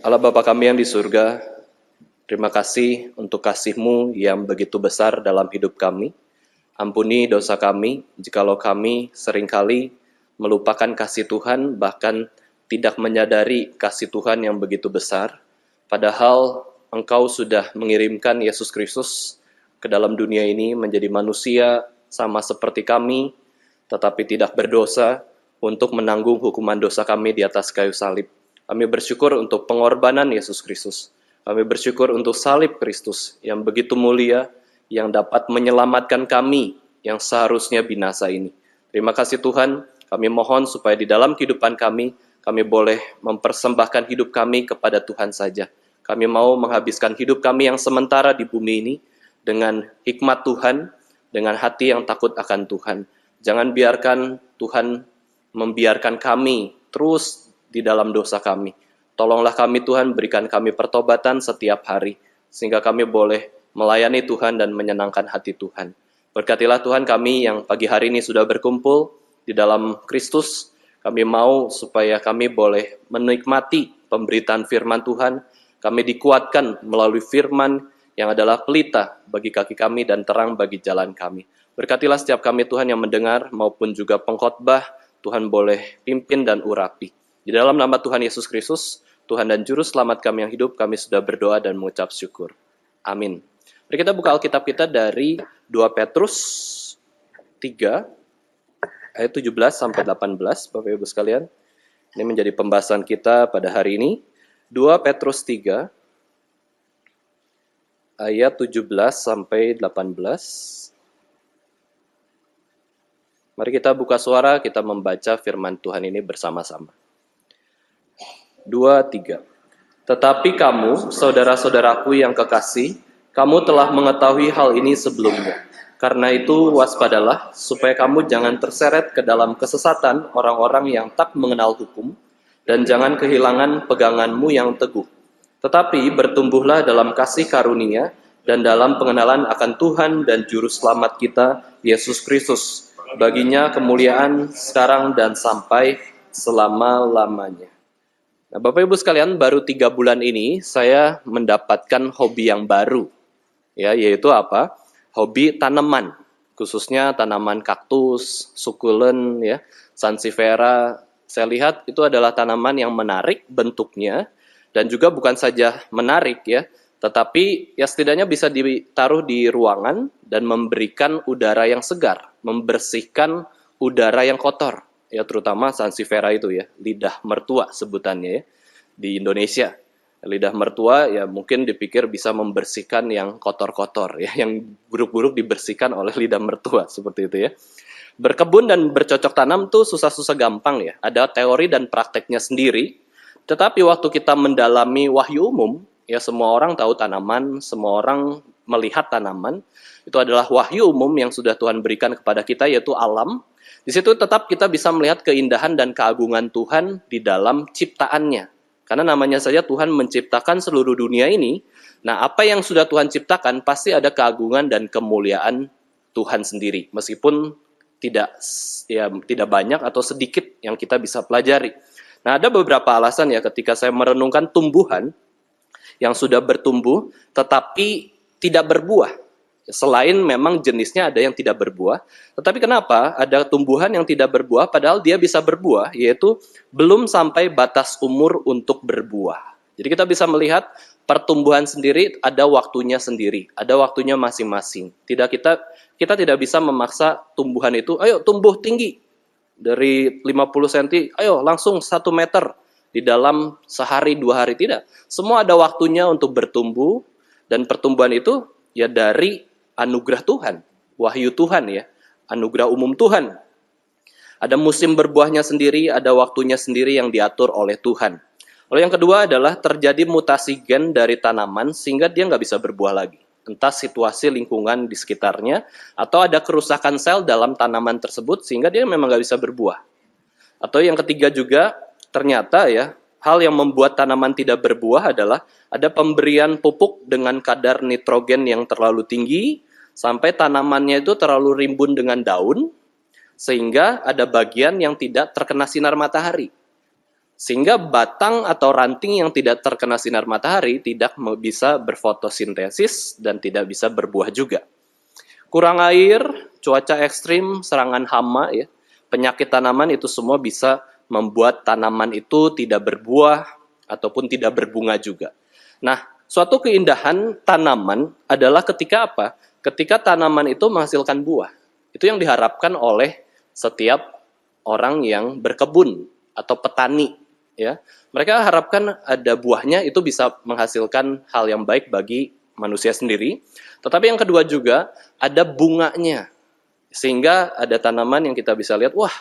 Allah Bapa kami yang di surga, terima kasih untuk kasih-Mu yang begitu besar dalam hidup kami. Ampuni dosa kami, jikalau kami seringkali melupakan kasih Tuhan, bahkan tidak menyadari kasih Tuhan yang begitu besar. Padahal Engkau sudah mengirimkan Yesus Kristus ke dalam dunia ini menjadi manusia sama seperti kami, tetapi tidak berdosa, untuk menanggung hukuman dosa kami di atas kayu salib. Kami bersyukur untuk pengorbanan Yesus Kristus. Kami bersyukur untuk salib Kristus yang begitu mulia, yang dapat menyelamatkan kami yang seharusnya binasa ini. Terima kasih Tuhan, kami mohon supaya di dalam kehidupan kami boleh mempersembahkan hidup kami kepada Tuhan saja. Kami mau menghabiskan hidup kami yang sementara di bumi ini dengan hikmat Tuhan, dengan hati yang takut akan Tuhan. Jangan biarkan Tuhan membiarkan kami terus di dalam dosa kami. Tolonglah kami Tuhan, berikan kami pertobatan setiap hari, sehingga kami boleh melayani Tuhan dan menyenangkan hati Tuhan. Berkatilah Tuhan kami yang pagi hari ini sudah berkumpul di dalam Kristus. Kami mau supaya kami boleh menikmati pemberitaan firman Tuhan. Kami dikuatkan melalui firman yang adalah pelita bagi kaki kami dan terang bagi jalan kami. Berkatilah setiap kami Tuhan yang mendengar maupun juga pengkhotbah, Tuhan boleh pimpin dan urapi. Di dalam nama Tuhan Yesus Kristus, Tuhan dan Juru Selamat kami yang hidup, kami sudah berdoa dan mengucap syukur. Amin. Mari kita buka Alkitab kita dari 2 Petrus 3, ayat 17 sampai 18, Bapak Ibu sekalian. Ini menjadi pembahasan kita pada hari ini. 2 Petrus 3, ayat 17 sampai 18. Mari kita buka suara, kita membaca firman Tuhan ini bersama-sama. 2, 3. Tetapi kamu, saudara-saudaraku yang kekasih, kamu telah mengetahui hal ini sebelumnya. Karena itu waspadalah, supaya kamu jangan terseret ke dalam kesesatan orang-orang yang tak mengenal hukum, dan jangan kehilangan peganganmu yang teguh. Tetapi bertumbuhlah dalam kasih karunia, dan dalam pengenalan akan Tuhan dan Juru Selamat kita, Yesus Kristus. Baginya kemuliaan sekarang dan sampai selama-lamanya. Nah, Bapak Ibu sekalian, baru 3 bulan ini saya mendapatkan hobi yang baru, ya, yaitu apa? Hobi tanaman, khususnya tanaman kaktus, sukulen, ya, sansevieria. Saya lihat itu adalah tanaman yang menarik bentuknya, dan juga bukan saja menarik, ya, tetapi ya setidaknya bisa ditaruh di ruangan dan memberikan udara yang segar, membersihkan udara yang kotor, ya, terutama sansevieria itu, ya, lidah mertua sebutannya, ya, di Indonesia. Lidah mertua ya mungkin dipikir bisa membersihkan yang kotor-kotor, ya, yang buruk-buruk dibersihkan oleh lidah mertua, seperti itu, ya. Berkebun dan bercocok tanam tuh susah-susah gampang, ya. Ada teori dan prakteknya sendiri. Tetapi waktu kita mendalami wahyu umum, ya, semua orang tahu tanaman, semua orang melihat tanaman. Itu adalah wahyu umum yang sudah Tuhan berikan kepada kita, yaitu alam. Di situ tetap kita bisa melihat keindahan dan keagungan Tuhan di dalam ciptaannya. Karena namanya saja Tuhan menciptakan seluruh dunia ini. Nah, apa yang sudah Tuhan ciptakan pasti ada keagungan dan kemuliaan Tuhan sendiri. Meskipun tidak banyak atau sedikit yang kita bisa pelajari. Nah, ada beberapa alasan, ya, ketika saya merenungkan tumbuhan yang sudah bertumbuh tetapi tidak berbuah. Selain memang jenisnya ada yang tidak berbuah, tetapi kenapa ada tumbuhan yang tidak berbuah padahal dia bisa berbuah, yaitu belum sampai batas umur untuk berbuah. Jadi kita bisa melihat pertumbuhan sendiri ada waktunya sendiri, ada waktunya masing-masing. Kita tidak bisa memaksa tumbuhan itu, ayo tumbuh tinggi dari 50 cm, ayo langsung 1 meter di dalam sehari 2 hari, tidak. Semua ada waktunya untuk bertumbuh, dan pertumbuhan itu ya dari anugerah Tuhan, wahyu Tuhan, ya, anugerah umum Tuhan. Ada musim berbuahnya sendiri, ada waktunya sendiri yang diatur oleh Tuhan. Lalu yang kedua adalah terjadi mutasi gen dari tanaman sehingga dia nggak bisa berbuah lagi. Entah situasi lingkungan di sekitarnya, atau ada kerusakan sel dalam tanaman tersebut sehingga dia memang nggak bisa berbuah. Atau yang ketiga juga, ternyata, ya, hal yang membuat tanaman tidak berbuah adalah ada pemberian pupuk dengan kadar nitrogen yang terlalu tinggi, sampai tanamannya itu terlalu rimbun dengan daun, sehingga ada bagian yang tidak terkena sinar matahari. Sehingga batang atau ranting yang tidak terkena sinar matahari tidak bisa berfotosintesis dan tidak bisa berbuah juga. Kurang air, cuaca ekstrim, serangan hama, ya, penyakit tanaman itu semua bisa membuat tanaman itu tidak berbuah ataupun tidak berbunga juga. Nah, suatu keindahan tanaman adalah ketika apa? Ketika tanaman itu menghasilkan buah. Itu yang diharapkan oleh setiap orang yang berkebun atau petani, ya. Mereka harapkan ada buahnya itu bisa menghasilkan hal yang baik bagi manusia sendiri. Tetapi yang kedua juga ada bunganya. Sehingga ada tanaman yang kita bisa lihat, wah,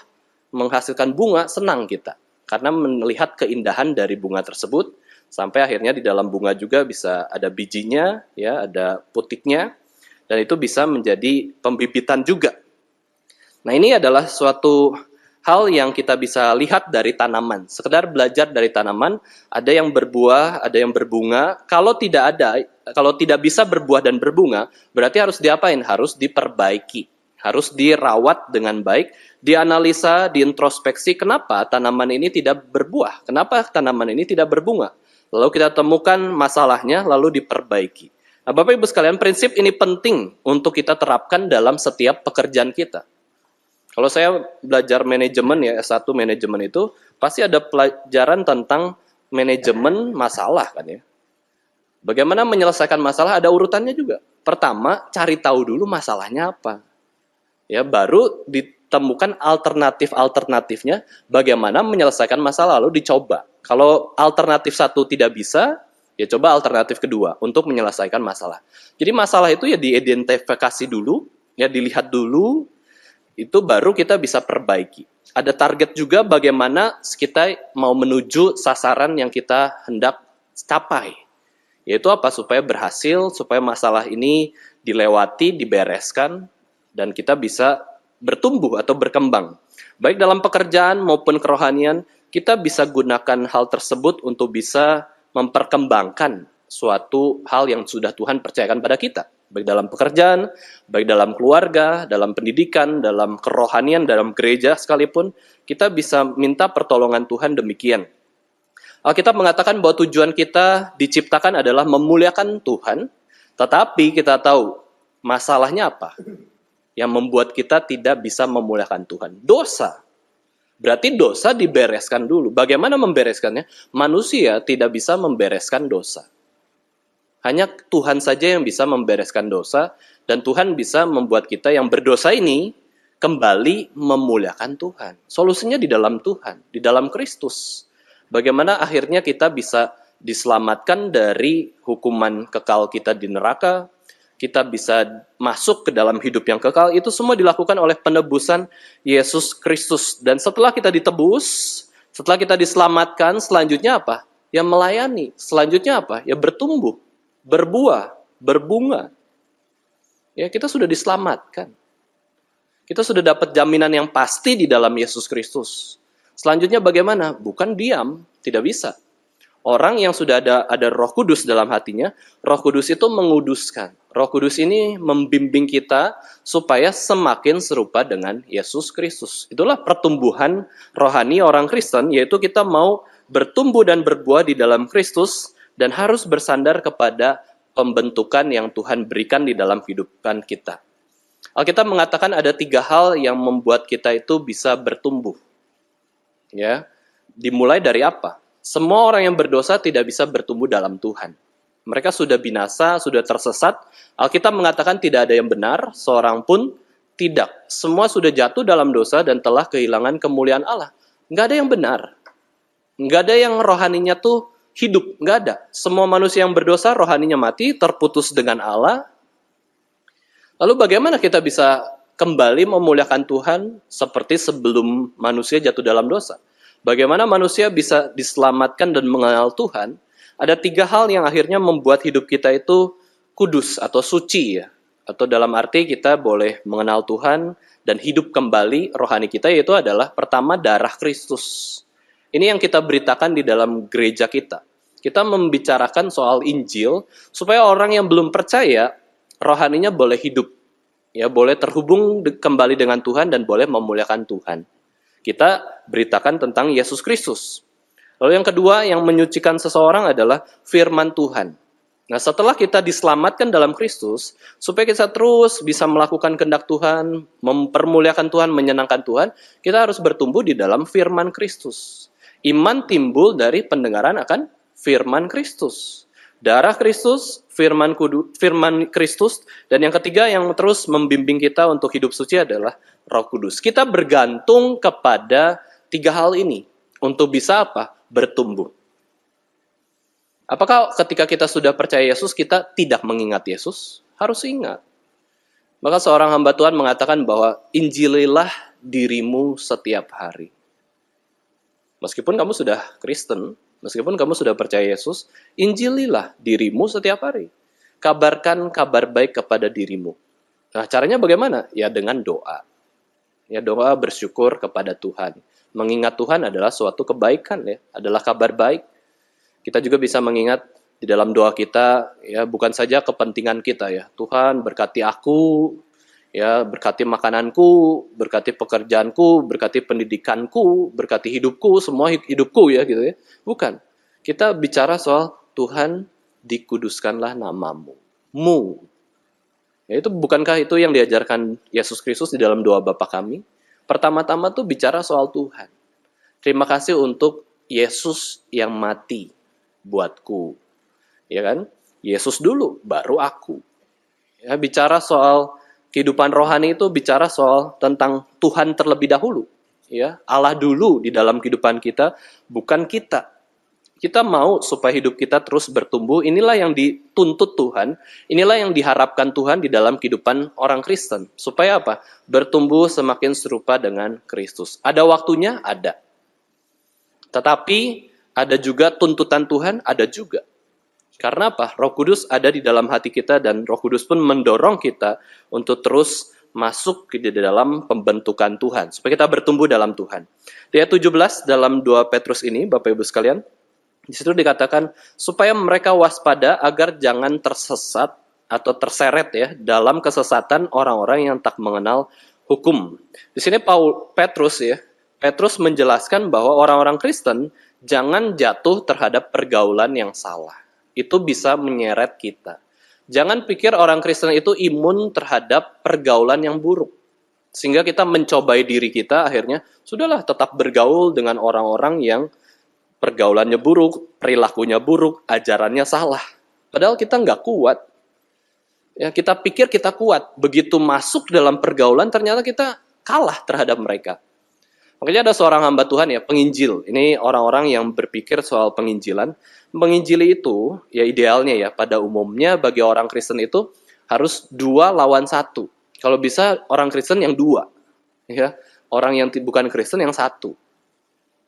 menghasilkan bunga, senang kita. Karena melihat keindahan dari bunga tersebut, sampai akhirnya di dalam bunga juga bisa ada bijinya, ya, ada putiknya, dan itu bisa menjadi pembibitan juga. Nah, ini adalah suatu hal yang kita bisa lihat dari tanaman. Sekedar belajar dari tanaman, ada yang berbuah, ada yang berbunga. Kalau tidak bisa berbuah dan berbunga, berarti harus diapain? Harus diperbaiki. Harus dirawat dengan baik, dianalisa, diintrospeksi, kenapa tanaman ini tidak berbuah? Kenapa tanaman ini tidak berbunga? Lalu kita temukan masalahnya, lalu diperbaiki. Nah, Bapak Ibu sekalian, prinsip ini penting untuk kita terapkan dalam setiap pekerjaan kita. Kalau saya belajar manajemen, ya, S1 manajemen, itu pasti ada pelajaran tentang manajemen masalah kan, ya. Bagaimana menyelesaikan masalah, ada urutannya juga. Pertama, cari tahu dulu masalahnya apa. Ya, baru ditemukan alternatif-alternatifnya bagaimana menyelesaikan masalah, lalu dicoba. Kalau alternatif satu tidak bisa, ya coba alternatif kedua untuk menyelesaikan masalah. Jadi masalah itu ya diidentifikasi dulu, ya dilihat dulu, itu baru kita bisa perbaiki. Ada target juga bagaimana kita mau menuju sasaran yang kita hendak capai. Yaitu apa? Supaya berhasil, supaya masalah ini dilewati, dibereskan, dan kita bisa bertumbuh atau berkembang. Baik dalam pekerjaan maupun kerohanian, kita bisa gunakan hal tersebut untuk bisa memperkembangkan suatu hal yang sudah Tuhan percayakan pada kita. Baik dalam pekerjaan, baik dalam keluarga, dalam pendidikan, dalam kerohanian, dalam gereja sekalipun, kita bisa minta pertolongan Tuhan demikian. Alkitab mengatakan bahwa tujuan kita diciptakan adalah memuliakan Tuhan, tetapi kita tahu masalahnya apa yang membuat kita tidak bisa memuliakan Tuhan. Dosa. Berarti dosa dibereskan dulu. Bagaimana membereskannya? Manusia tidak bisa membereskan dosa. Hanya Tuhan saja yang bisa membereskan dosa, dan Tuhan bisa membuat kita yang berdosa ini kembali memuliakan Tuhan. Solusinya di dalam Tuhan, di dalam Kristus. Bagaimana akhirnya kita bisa diselamatkan dari hukuman kekal kita di neraka, kita bisa masuk ke dalam hidup yang kekal, itu semua dilakukan oleh penebusan Yesus Kristus. Dan setelah kita ditebus, setelah kita diselamatkan, selanjutnya apa? Ya melayani. Selanjutnya apa? Ya bertumbuh, berbuah, berbunga. Ya, kita sudah diselamatkan. Kita sudah dapat jaminan yang pasti di dalam Yesus Kristus. Selanjutnya bagaimana? Bukan diam, tidak bisa. Orang yang sudah ada Roh Kudus dalam hatinya, Roh Kudus itu menguduskan. Roh Kudus ini membimbing kita supaya semakin serupa dengan Yesus Kristus. Itulah pertumbuhan rohani orang Kristen, yaitu kita mau bertumbuh dan berbuah di dalam Kristus, dan harus bersandar kepada pembentukan yang Tuhan berikan di dalam kehidupan kita. Alkitab mengatakan ada 3 hal yang membuat kita itu bisa bertumbuh. Ya, dimulai dari apa? Semua orang yang berdosa tidak bisa bertumbuh dalam Tuhan. Mereka sudah binasa, sudah tersesat. Alkitab mengatakan tidak ada yang benar, seorang pun tidak. Semua sudah jatuh dalam dosa dan telah kehilangan kemuliaan Allah. Nggak ada yang benar. Nggak ada yang rohaninya tuh hidup, nggak ada. Semua manusia yang berdosa rohaninya mati, terputus dengan Allah. Lalu bagaimana kita bisa kembali memuliakan Tuhan seperti sebelum manusia jatuh dalam dosa? Bagaimana manusia bisa diselamatkan dan mengenal Tuhan? Ada 3 hal yang akhirnya membuat hidup kita itu kudus atau suci, ya. Atau dalam arti kita boleh mengenal Tuhan dan hidup kembali rohani kita, yaitu adalah pertama darah Kristus. Ini yang kita beritakan di dalam gereja kita. Kita membicarakan soal Injil supaya orang yang belum percaya rohaninya boleh hidup, ya, boleh terhubung kembali dengan Tuhan dan boleh memuliakan Tuhan. Kita beritakan tentang Yesus Kristus. Lalu yang kedua yang menyucikan seseorang adalah firman Tuhan. Nah, setelah kita diselamatkan dalam Kristus, supaya kita terus bisa melakukan kehendak Tuhan, mempermuliakan Tuhan, menyenangkan Tuhan, kita harus bertumbuh di dalam firman Kristus. Iman timbul dari pendengaran akan firman Kristus. Darah Kristus, firman Kristus, dan yang ketiga yang terus membimbing kita untuk hidup suci adalah Roh Kudus. Kita bergantung kepada tiga hal ini untuk bisa apa? Bertumbuh. Apakah ketika kita sudah percaya Yesus, kita tidak mengingat Yesus? Harus ingat. Maka seorang hamba Tuhan mengatakan bahwa injililah dirimu setiap hari. Meskipun kamu sudah Kristen, meskipun kamu sudah percaya Yesus, injililah dirimu setiap hari. Kabarkan kabar baik kepada dirimu. Nah, caranya bagaimana? Ya dengan doa. Ya doa bersyukur kepada Tuhan. Mengingat Tuhan adalah suatu kebaikan, ya, adalah kabar baik. Kita juga bisa mengingat di dalam doa kita, ya bukan saja kepentingan kita, ya Tuhan berkati aku, ya berkati makananku, berkati pekerjaanku, berkati pendidikanku, berkati hidupku, semua hidupku, ya gitu ya. Bukan. Kita bicara soal Tuhan, dikuduskanlah namamu. Ya, itu bukankah itu yang diajarkan Yesus Kristus di dalam doa Bapa kami? Pertama-tama tuh bicara soal Tuhan. Terima kasih untuk Yesus yang mati buatku. Ya kan? Yesus dulu, baru aku. Ya, bicara soal kehidupan rohani itu bicara soal tentang Tuhan terlebih dahulu. Ya, Allah dulu di dalam kehidupan kita, bukan kita. Kita mau supaya hidup kita terus bertumbuh. Inilah yang dituntut Tuhan. Inilah yang diharapkan Tuhan di dalam kehidupan orang Kristen. Supaya apa? Bertumbuh semakin serupa dengan Kristus. Ada waktunya? Ada. Tetapi ada juga tuntutan Tuhan, ada juga. Karena apa? Roh Kudus ada di dalam hati kita dan Roh Kudus pun mendorong kita untuk terus masuk di dalam pembentukan Tuhan. Supaya kita bertumbuh dalam Tuhan. Di ayat 17 dalam 2 Petrus ini, Bapak Ibu sekalian, di situ dikatakan supaya mereka waspada agar jangan tersesat atau terseret ya dalam kesesatan orang-orang yang tak mengenal hukum. Di sini Petrus menjelaskan bahwa orang-orang Kristen jangan jatuh terhadap pergaulan yang salah. Itu bisa menyeret kita. Jangan pikir orang Kristen itu imun terhadap pergaulan yang buruk. Sehingga kita mencobai diri kita akhirnya, sudahlah tetap bergaul dengan orang-orang yang pergaulannya buruk, perilakunya buruk, ajarannya salah. Padahal kita nggak kuat. Ya, kita pikir kita kuat. Begitu masuk dalam pergaulan, ternyata kita kalah terhadap mereka. Makanya ada seorang hamba Tuhan ya, penginjil. Ini orang-orang yang berpikir soal penginjilan. Menginjili itu, ya idealnya ya, pada umumnya bagi orang Kristen itu harus 2 lawan 1. Kalau bisa orang Kristen yang 2. Ya, orang yang bukan Kristen yang 1.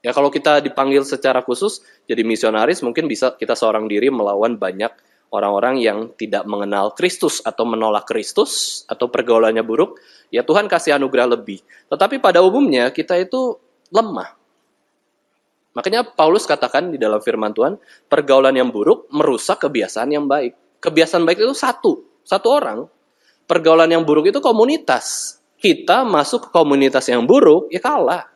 Ya kalau kita dipanggil secara khusus jadi misionaris, mungkin bisa kita seorang diri melawan banyak orang-orang yang tidak mengenal Kristus atau menolak Kristus atau pergaulannya buruk. Ya Tuhan kasih anugerah lebih. Tetapi pada umumnya kita itu lemah. Makanya Paulus katakan di dalam firman Tuhan, pergaulan yang buruk merusak kebiasaan yang baik. Kebiasaan baik itu satu orang. Pergaulan yang buruk itu komunitas. Kita masuk ke komunitas yang buruk, ya kalah.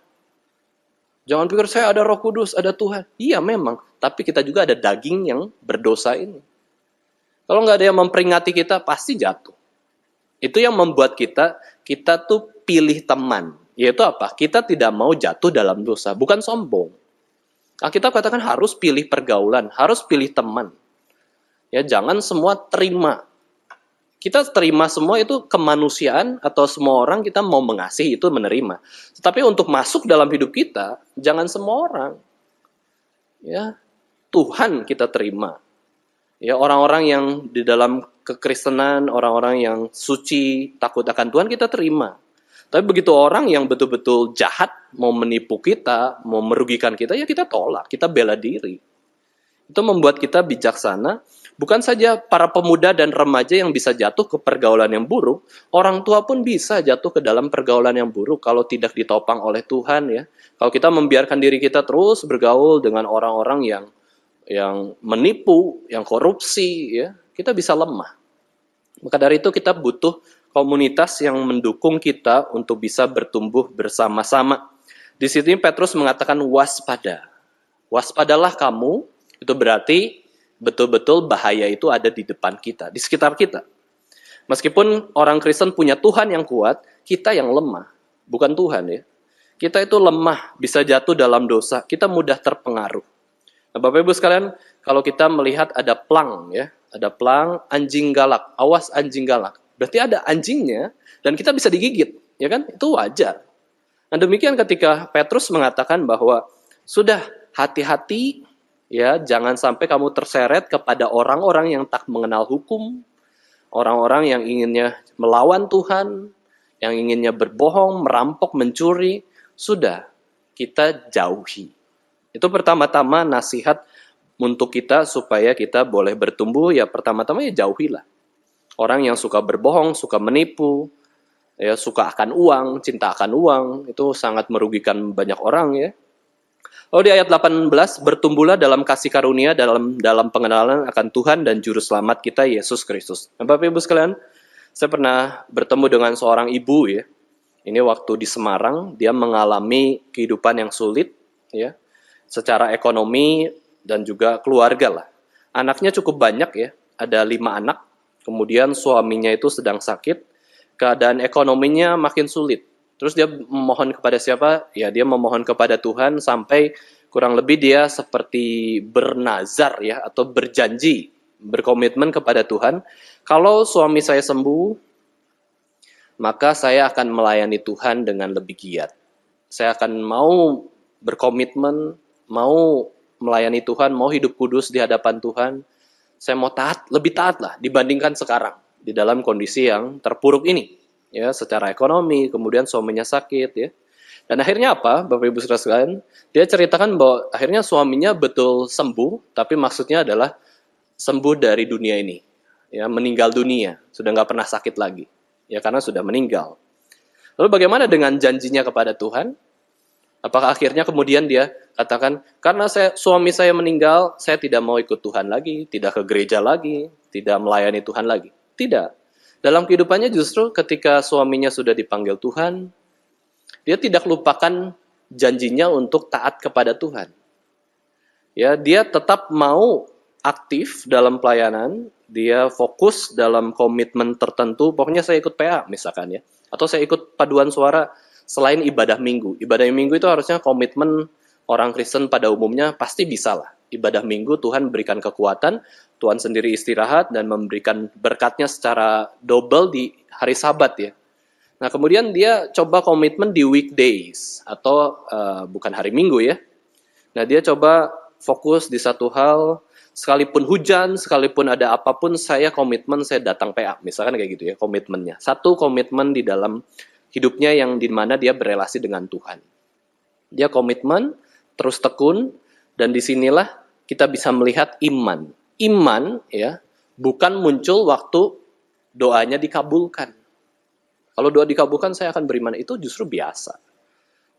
Jangan pikir saya ada Roh Kudus, ada Tuhan. Iya memang, tapi kita juga ada daging yang berdosa ini. Kalau nggak ada yang memperingati kita, pasti jatuh. Itu yang membuat kita tuh pilih teman. Yaitu apa? Kita tidak mau jatuh dalam dosa, bukan sombong. Alkitab katakan harus pilih pergaulan, harus pilih teman. Ya, jangan semua terima. Kita terima semua itu kemanusiaan atau semua orang kita mau mengasihi itu menerima. Tetapi untuk masuk dalam hidup kita, jangan semua orang. Ya, Tuhan kita terima. Ya, orang-orang yang di dalam kekristenan, orang-orang yang suci, takut akan Tuhan kita terima. Tapi begitu orang yang betul-betul jahat, mau menipu kita, mau merugikan kita, ya kita tolak, kita bela diri. Itu membuat kita bijaksana. Bukan saja para pemuda dan remaja yang bisa jatuh ke pergaulan yang buruk, orang tua pun bisa jatuh ke dalam pergaulan yang buruk kalau tidak ditopang oleh Tuhan ya. Kalau kita membiarkan diri kita terus bergaul dengan orang-orang yang menipu, yang korupsi ya, kita bisa lemah. Maka dari itu kita butuh komunitas yang mendukung kita untuk bisa bertumbuh bersama-sama. Di sini Petrus mengatakan waspada. Waspadalah kamu, itu berarti betul-betul bahaya itu ada di depan kita, di sekitar kita. Meskipun orang Kristen punya Tuhan yang kuat, kita yang lemah, bukan Tuhan ya. Kita itu lemah, bisa jatuh dalam dosa, kita mudah terpengaruh. Nah, Bapak Ibu sekalian, kalau kita melihat ada plang ya, ada plang anjing galak, awas anjing galak. Berarti ada anjingnya dan kita bisa digigit, ya kan? Itu wajar. Nah, demikian ketika Petrus mengatakan bahwa sudah hati-hati ya, jangan sampai kamu terseret kepada orang-orang yang tak mengenal hukum, orang-orang yang inginnya melawan Tuhan, yang inginnya berbohong, merampok, mencuri. Sudah, kita jauhi. Itu pertama-tama nasihat untuk kita supaya kita boleh bertumbuh, ya pertama-tama ya jauhilah. Orang yang suka berbohong, suka menipu, ya suka akan uang, cinta akan uang, itu sangat merugikan banyak orang ya. Lalu di ayat 18, bertumbuhlah dalam kasih karunia, dalam pengenalan akan Tuhan dan Juru Selamat kita, Yesus Kristus. Nah, Bapak Ibu sekalian, saya pernah bertemu dengan seorang ibu ya. Ini waktu di Semarang, dia mengalami kehidupan yang sulit ya, secara ekonomi dan juga keluarga lah. Anaknya cukup banyak ya, ada 5 anak. Kemudian suaminya itu sedang sakit, keadaan ekonominya makin sulit. Terus dia memohon kepada siapa? Ya, dia memohon kepada Tuhan sampai kurang lebih dia seperti bernazar ya, atau berjanji, berkomitmen kepada Tuhan. Kalau suami saya sembuh, maka saya akan melayani Tuhan dengan lebih giat. Saya akan mau berkomitmen, mau melayani Tuhan, mau hidup kudus di hadapan Tuhan. Saya mau taat, lebih taat lah dibandingkan sekarang di dalam kondisi yang terpuruk ini. Ya, secara ekonomi, kemudian suaminya sakit ya. Dan akhirnya apa? Bapak Ibu Saudara sekalian, dia ceritakan bahwa akhirnya suaminya betul sembuh, tapi maksudnya adalah sembuh dari dunia ini. Ya, meninggal dunia, sudah nggak pernah sakit lagi. Ya, karena sudah meninggal. Lalu bagaimana dengan janjinya kepada Tuhan? Apakah akhirnya kemudian dia katakan, karena suami saya meninggal, saya tidak mau ikut Tuhan lagi, tidak ke gereja lagi, tidak melayani Tuhan lagi? Tidak. Dalam kehidupannya justru ketika suaminya sudah dipanggil Tuhan, dia tidak lupakan janjinya untuk taat kepada Tuhan. Ya, dia tetap mau aktif dalam pelayanan, dia fokus dalam komitmen tertentu, pokoknya saya ikut PA misalkan ya, atau saya ikut paduan suara selain ibadah minggu. Ibadah minggu itu harusnya komitmen orang Kristen pada umumnya pasti bisa lah. Ibadah minggu Tuhan berikan kekuatan, Tuhan sendiri istirahat dan memberikan berkatnya secara double di hari Sabat ya. Nah kemudian dia coba komitmen di weekdays atau bukan hari Minggu ya. Nah dia coba fokus di satu hal, sekalipun hujan, sekalipun ada apapun, saya komitmen saya datang PA, misalkan kayak gitu ya komitmennya. Satu komitmen di dalam hidupnya yang dimana dia berelasi dengan Tuhan. Dia komitmen, terus tekun, dan disinilah kita bisa melihat iman. Iman ya bukan muncul waktu doanya dikabulkan. Kalau doa dikabulkan saya akan beriman, itu justru biasa.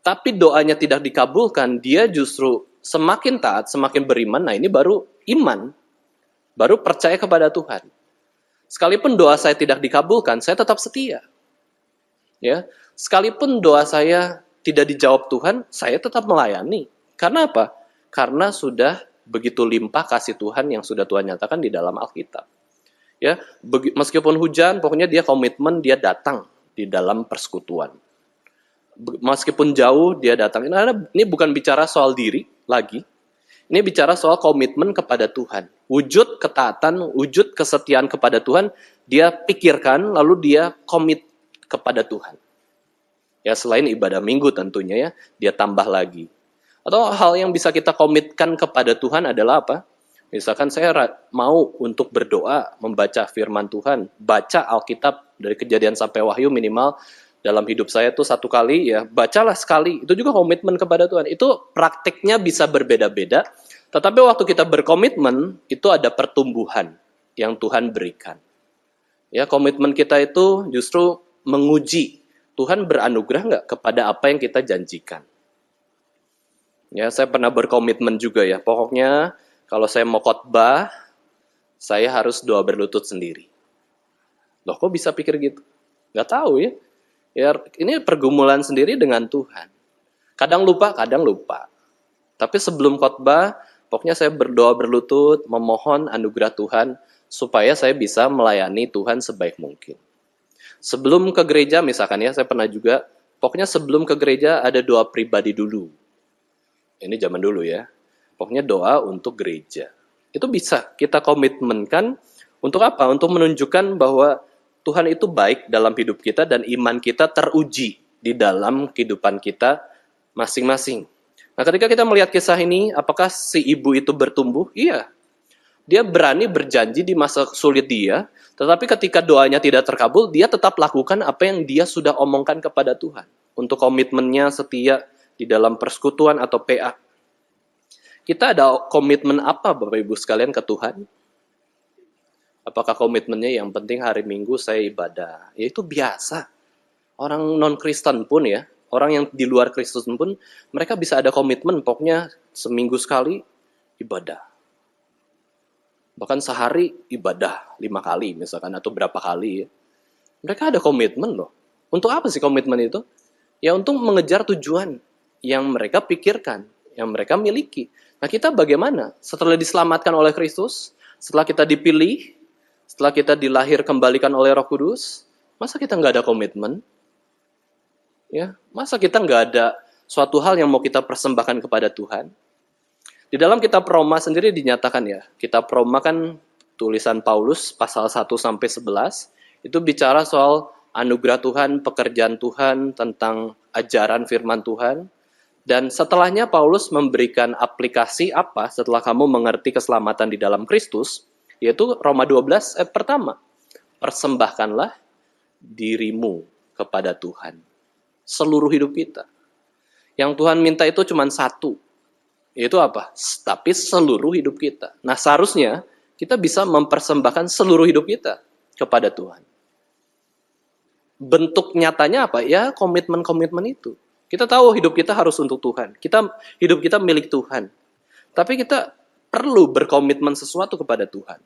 Tapi doanya tidak dikabulkan, dia justru semakin taat, semakin beriman. Nah ini baru iman, baru percaya kepada Tuhan. Sekalipun doa saya tidak dikabulkan, saya tetap setia. Ya, sekalipun doa saya tidak dijawab Tuhan, saya tetap melayani. Karena apa? Karena sudah begitu limpah kasih Tuhan yang sudah Tuhan nyatakan di dalam Alkitab. Ya, meskipun hujan, pokoknya dia komitmen, dia datang di dalam persekutuan. Meskipun jauh, dia datang. Ini bukan bicara soal diri lagi. Ini bicara soal komitmen kepada Tuhan. Wujud ketaatan, wujud kesetiaan kepada Tuhan, dia pikirkan, lalu dia komit kepada Tuhan. Ya, selain ibadah minggu tentunya ya, dia tambah lagi. Atau hal yang bisa kita komitkan kepada Tuhan adalah apa? Misalkan saya mau untuk berdoa, membaca firman Tuhan, baca Alkitab dari Kejadian sampai Wahyu minimal dalam hidup saya itu 1 kali ya, bacalah sekali. Itu juga komitmen kepada Tuhan. Itu praktiknya bisa berbeda-beda, tetapi waktu kita berkomitmen, itu ada pertumbuhan yang Tuhan berikan. Ya, komitmen kita itu justru menguji Tuhan beranugerah nggak kepada apa yang kita janjikan. Ya, saya pernah berkomitmen juga ya. Pokoknya kalau saya mau khotbah, saya harus doa berlutut sendiri. Loh, kok bisa pikir gitu? Nggak tahu ya. Ya, ini pergumulan sendiri dengan Tuhan. Kadang lupa, kadang lupa. Tapi sebelum khotbah, pokoknya saya berdoa berlutut, memohon anugerah Tuhan, supaya saya bisa melayani Tuhan sebaik mungkin. Sebelum ke gereja misalkan ya, saya pernah juga, pokoknya sebelum ke gereja ada doa pribadi dulu. Ini zaman dulu ya. Pokoknya doa untuk gereja. Itu bisa kita komitmenkan untuk apa? Untuk menunjukkan bahwa Tuhan itu baik dalam hidup kita dan iman kita teruji di dalam kehidupan kita masing-masing. Nah, ketika kita melihat kisah ini, apakah si ibu itu bertumbuh? Iya. Dia berani berjanji di masa sulit dia, tetapi ketika doanya tidak terkabul, dia tetap lakukan apa yang dia sudah omongkan kepada Tuhan. Untuk komitmennya setia di dalam persekutuan atau PA. Kita ada komitmen apa Bapak Ibu sekalian ke Tuhan? Apakah komitmennya yang penting hari Minggu saya ibadah? Ya itu biasa. Orang non-Kristen pun ya, orang yang di luar Kristen pun, mereka bisa ada komitmen, pokoknya seminggu sekali ibadah. Bahkan sehari ibadah 5 kali misalkan, atau berapa kali ya. Mereka ada komitmen loh. Untuk apa sih komitmen itu? Ya untuk mengejar tujuan yang mereka pikirkan, yang mereka miliki. Nah kita bagaimana? Setelah diselamatkan oleh Kristus, setelah kita dipilih, setelah kita dilahir kembalikan oleh Roh Kudus, masa kita nggak ada komitmen? Ya, masa kita nggak ada suatu hal yang mau kita persembahkan kepada Tuhan? Di dalam kitab Roma sendiri dinyatakan ya, kitab Roma kan tulisan Paulus pasal 1 sampai 11 itu bicara soal anugerah Tuhan, pekerjaan Tuhan, tentang ajaran firman Tuhan. Dan setelahnya Paulus memberikan aplikasi apa setelah kamu mengerti keselamatan di dalam Kristus, yaitu Roma 12 ayat pertama. Persembahkanlah dirimu kepada Tuhan. Seluruh hidup kita. Yang Tuhan minta itu cuma satu. Yaitu apa? Tapi seluruh hidup kita. Nah seharusnya kita bisa mempersembahkan seluruh hidup kita kepada Tuhan. Bentuk nyatanya apa? Ya komitmen-komitmen itu. Kita tahu hidup kita harus untuk Tuhan. Hidup kita milik Tuhan. Tapi kita perlu berkomitmen sesuatu kepada Tuhan.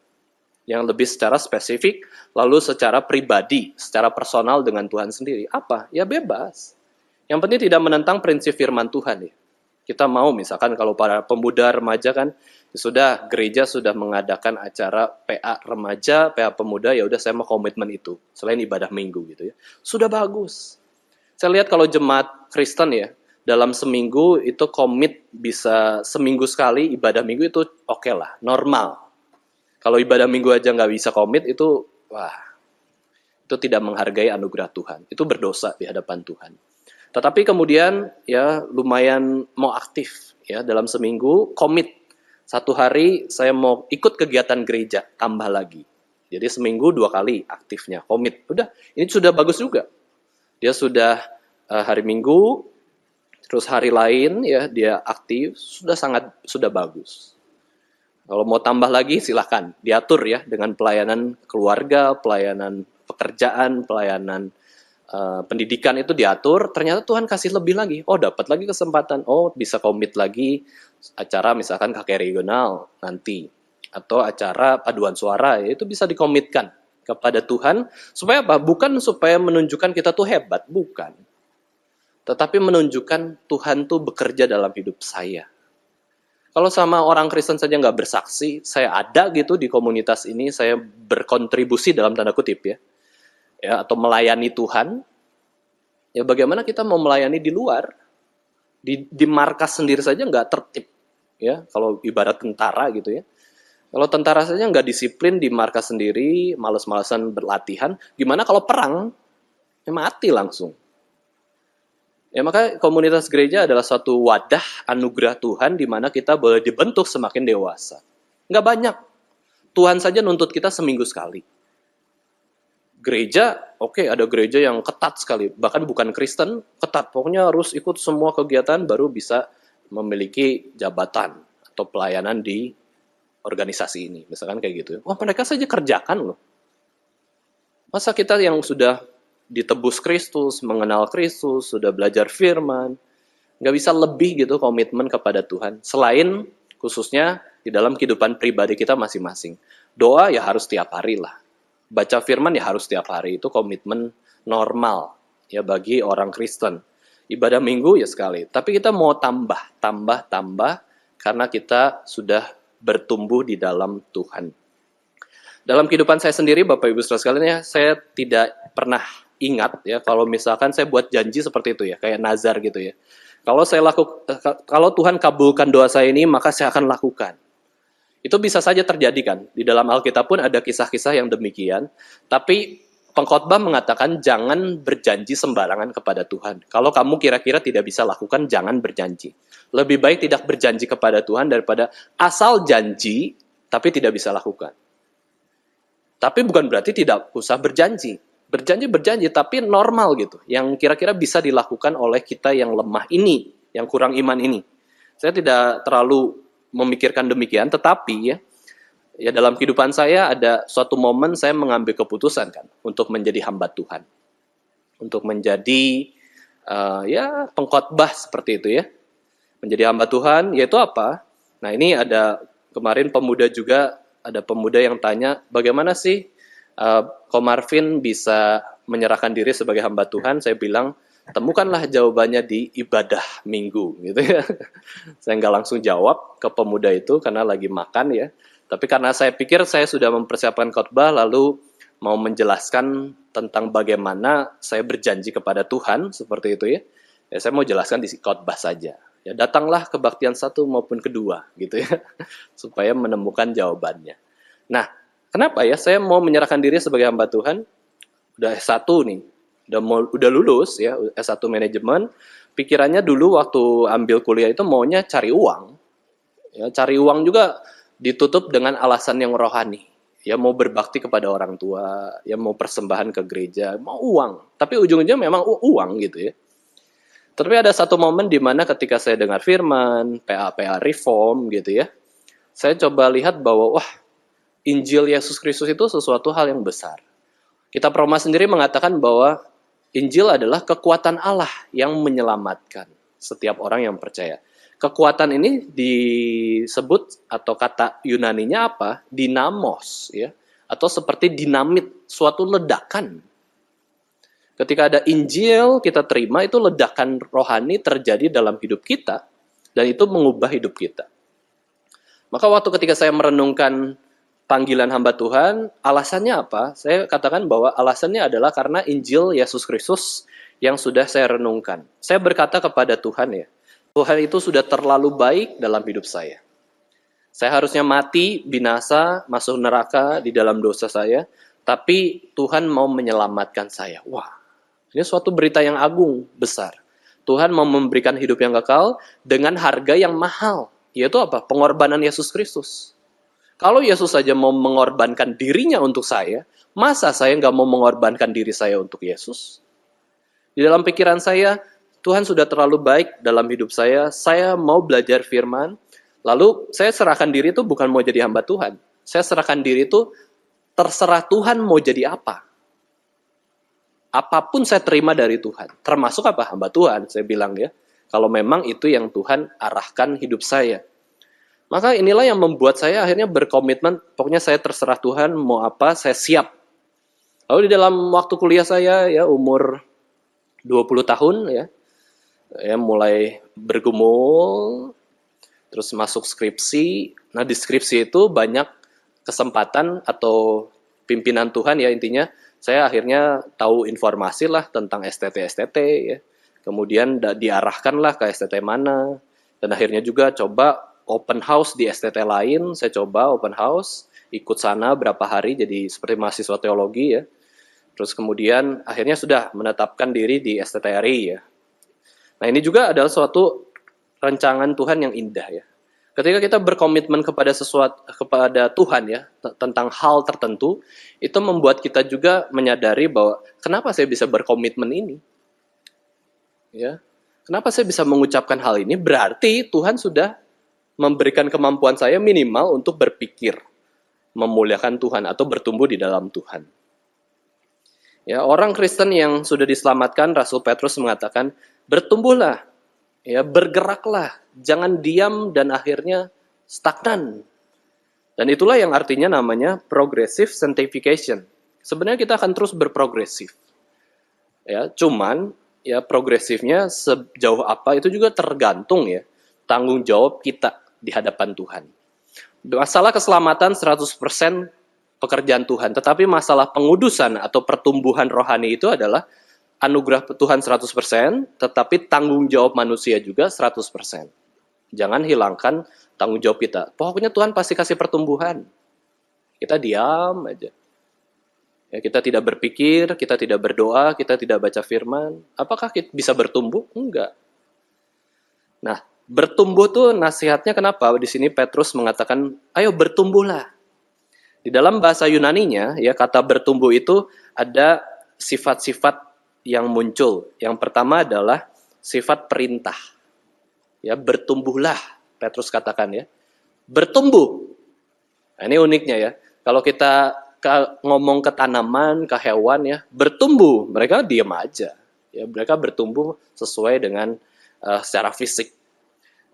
Yang lebih secara spesifik, lalu secara pribadi, secara personal dengan Tuhan sendiri. Apa? Ya bebas. Yang penting tidak menentang prinsip firman Tuhan ya. Kita mau misalkan kalau para pemuda remaja kan, sudah gereja sudah mengadakan acara PA remaja, PA pemuda, ya udah saya mau komitmen itu. Selain ibadah minggu gitu ya. Sudah bagus. Saya lihat kalau jemaat Kristen ya, dalam seminggu itu komit bisa seminggu sekali, ibadah minggu itu oke lah, normal. Kalau ibadah minggu aja nggak bisa komit, itu wah, itu tidak menghargai anugerah Tuhan. Itu berdosa di hadapan Tuhan. Tetapi kemudian ya lumayan mau aktif ya dalam seminggu, komit. Satu hari saya mau ikut kegiatan gereja, tambah lagi. Jadi seminggu 2 kali aktifnya, komit. Udah, ini sudah bagus juga. Dia sudah hari Minggu, terus hari lain ya dia aktif, sudah bagus. Kalau mau tambah lagi silahkan diatur ya dengan pelayanan keluarga, pelayanan pekerjaan, pelayanan pendidikan itu diatur. Ternyata Tuhan kasih lebih lagi. Oh dapat lagi kesempatan. Oh bisa komit lagi acara misalkan KK regional nanti atau acara paduan suara ya itu bisa dikomitkan kepada Tuhan, supaya apa? Bukan supaya menunjukkan kita tuh hebat, bukan. Tetapi menunjukkan Tuhan tuh bekerja dalam hidup saya. Kalau sama orang Kristen saja nggak bersaksi, saya ada gitu di komunitas ini, saya berkontribusi dalam tanda kutip ya atau melayani Tuhan, ya bagaimana kita mau melayani di luar? Di markas sendiri saja nggak tertib, ya kalau ibarat tentara gitu ya. Kalau tentara saja nggak disiplin di markas sendiri, males-malesan berlatihan, gimana kalau perang? Ya mati langsung. Ya maka komunitas gereja adalah suatu wadah anugerah Tuhan di mana kita boleh dibentuk semakin dewasa. Nggak banyak. Tuhan saja nuntut kita seminggu sekali. Gereja, oke, ada gereja yang ketat sekali. Bahkan bukan Kristen, ketat. Pokoknya harus ikut semua kegiatan baru bisa memiliki jabatan atau pelayanan di organisasi ini, misalkan kayak gitu. Wah, mereka saja kerjakan loh. Masa kita yang sudah ditebus Kristus, mengenal Kristus, sudah belajar firman, nggak bisa lebih gitu komitmen kepada Tuhan. Selain khususnya di dalam kehidupan pribadi kita masing-masing. Doa ya harus tiap hari lah. Baca firman ya harus tiap hari. Itu komitmen normal ya bagi orang Kristen. Ibadah minggu ya sekali. Tapi kita mau tambah karena kita sudah bertumbuh di dalam Tuhan. Dalam kehidupan saya sendiri, Bapak Ibu Saudara sekalian ya, saya tidak pernah ingat ya kalau misalkan saya buat janji seperti itu ya, kayak nazar gitu ya. Kalau Tuhan kabulkan doa saya ini, maka saya akan lakukan. Itu bisa saja terjadi kan. Di dalam Alkitab pun ada kisah-kisah yang demikian. Tapi pengkhotbah mengatakan jangan berjanji sembarangan kepada Tuhan. Kalau kamu kira-kira tidak bisa lakukan, jangan berjanji. Lebih baik tidak berjanji kepada Tuhan daripada asal janji tapi tidak bisa lakukan. Tapi bukan berarti tidak usah berjanji. Berjanji, tapi normal gitu. Yang kira-kira bisa dilakukan oleh kita yang lemah ini, yang kurang iman ini. Saya tidak terlalu memikirkan demikian, tetapi ya dalam kehidupan saya ada suatu momen saya mengambil keputusan kan untuk menjadi hamba Tuhan, untuk menjadi pengkhotbah seperti itu ya, menjadi hamba Tuhan. Yaitu apa? Nah ini ada kemarin ada pemuda yang tanya bagaimana sih Ko Marvin bisa menyerahkan diri sebagai hamba Tuhan. Saya bilang temukanlah jawabannya di ibadah minggu gitu ya. Saya nggak langsung jawab ke pemuda itu karena lagi makan ya. Tapi karena saya pikir saya sudah mempersiapkan khotbah lalu mau menjelaskan tentang bagaimana saya berjanji kepada Tuhan seperti itu ya. Ya saya mau jelaskan di khotbah saja. Ya datanglah kebaktian 1 maupun kedua gitu ya. Supaya menemukan jawabannya. Nah, kenapa ya saya mau menyerahkan diri sebagai hamba Tuhan? Udah S1 nih. Udah lulus ya S1 manajemen. Pikirannya dulu waktu ambil kuliah itu maunya cari uang. Ya, cari uang juga ditutup dengan alasan yang rohani. Ya mau berbakti kepada orang tua, ya mau persembahan ke gereja, mau uang. Tapi ujung-ujungnya memang uang gitu ya. Tapi ada satu momen di mana ketika saya dengar firman, PA reform gitu ya. Saya coba lihat bahwa Injil Yesus Kristus itu sesuatu hal yang besar. Kitab Roma sendiri mengatakan bahwa Injil adalah kekuatan Allah yang menyelamatkan setiap orang yang percaya. Kekuatan ini disebut atau kata Yunaninya apa? Dinamos ya, atau seperti dinamit, suatu ledakan. Ketika ada Injil kita terima, itu ledakan rohani terjadi dalam hidup kita dan itu mengubah hidup kita. Maka waktu ketika saya merenungkan panggilan hamba Tuhan, alasannya apa? Saya katakan bahwa alasannya adalah karena Injil Yesus Kristus yang sudah saya renungkan. Saya berkata kepada Tuhan ya, Tuhan itu sudah terlalu baik dalam hidup saya. Saya harusnya mati, binasa, masuk neraka di dalam dosa saya, tapi Tuhan mau menyelamatkan saya. Wah, ini suatu berita yang agung, besar. Tuhan mau memberikan hidup yang kekal dengan harga yang mahal. Yaitu apa? Pengorbanan Yesus Kristus. Kalau Yesus saja mau mengorbankan dirinya untuk saya, masa saya nggak mau mengorbankan diri saya untuk Yesus? Di dalam pikiran saya, Tuhan sudah terlalu baik dalam hidup saya mau belajar firman, lalu saya serahkan diri itu bukan mau jadi hamba Tuhan. Saya serahkan diri itu terserah Tuhan mau jadi apa. Apapun saya terima dari Tuhan, termasuk apa? Hamba Tuhan, saya bilang ya. Kalau memang itu yang Tuhan arahkan hidup saya. Maka inilah yang membuat saya akhirnya berkomitmen, pokoknya saya terserah Tuhan, mau apa, saya siap. Lalu di dalam waktu kuliah saya, ya umur 20 tahun, ya mulai bergumul, terus masuk skripsi. Nah di skripsi itu banyak kesempatan atau pimpinan Tuhan ya intinya, saya akhirnya tahu informasi lah tentang STT ya. Kemudian diarahkanlah ke STT mana, dan akhirnya juga coba open house di STT lain. Saya coba open house, ikut sana berapa hari jadi seperti mahasiswa teologi ya. Terus kemudian akhirnya sudah menetapkan diri di STTRI ya. Nah ini juga adalah suatu rancangan Tuhan yang indah ya. Ketika kita berkomitmen kepada Tuhan ya tentang hal tertentu, itu membuat kita juga menyadari bahwa kenapa saya bisa berkomitmen ini. Ya. Kenapa saya bisa mengucapkan hal ini? Berarti Tuhan sudah memberikan kemampuan saya minimal untuk berpikir memuliakan Tuhan atau bertumbuh di dalam Tuhan. Ya, orang Kristen yang sudah diselamatkan, Rasul Petrus mengatakan, bertumbuhlah, ya, bergeraklah, jangan diam dan akhirnya stagnan. Dan itulah yang artinya namanya progressive sanctification. Sebenarnya kita akan terus berprogresif. Ya, cuman ya progresifnya sejauh apa itu juga tergantung ya tanggung jawab kita di hadapan Tuhan. Masalah keselamatan 100% pekerjaan Tuhan, tetapi masalah pengudusan atau pertumbuhan rohani itu adalah anugerah Tuhan 100%, tetapi tanggung jawab manusia juga 100%. Jangan hilangkan tanggung jawab kita. Pokoknya Tuhan pasti kasih pertumbuhan. Kita diam aja. Ya, kita tidak berpikir, kita tidak berdoa, kita tidak baca firman. Apakah kita bisa bertumbuh? Enggak. Nah, bertumbuh tuh nasihatnya kenapa? Di sini Petrus mengatakan, ayo bertumbuhlah. Di dalam bahasa Yunaninya, ya kata bertumbuh itu ada sifat-sifat yang muncul. Yang pertama adalah sifat perintah. Ya, bertumbuhlah, Petrus katakan ya. Bertumbuh. Nah, ini uniknya ya. Kalau kita ngomong ke tanaman, ke hewan ya, bertumbuh, mereka diam aja. Ya, mereka bertumbuh sesuai dengan secara fisik.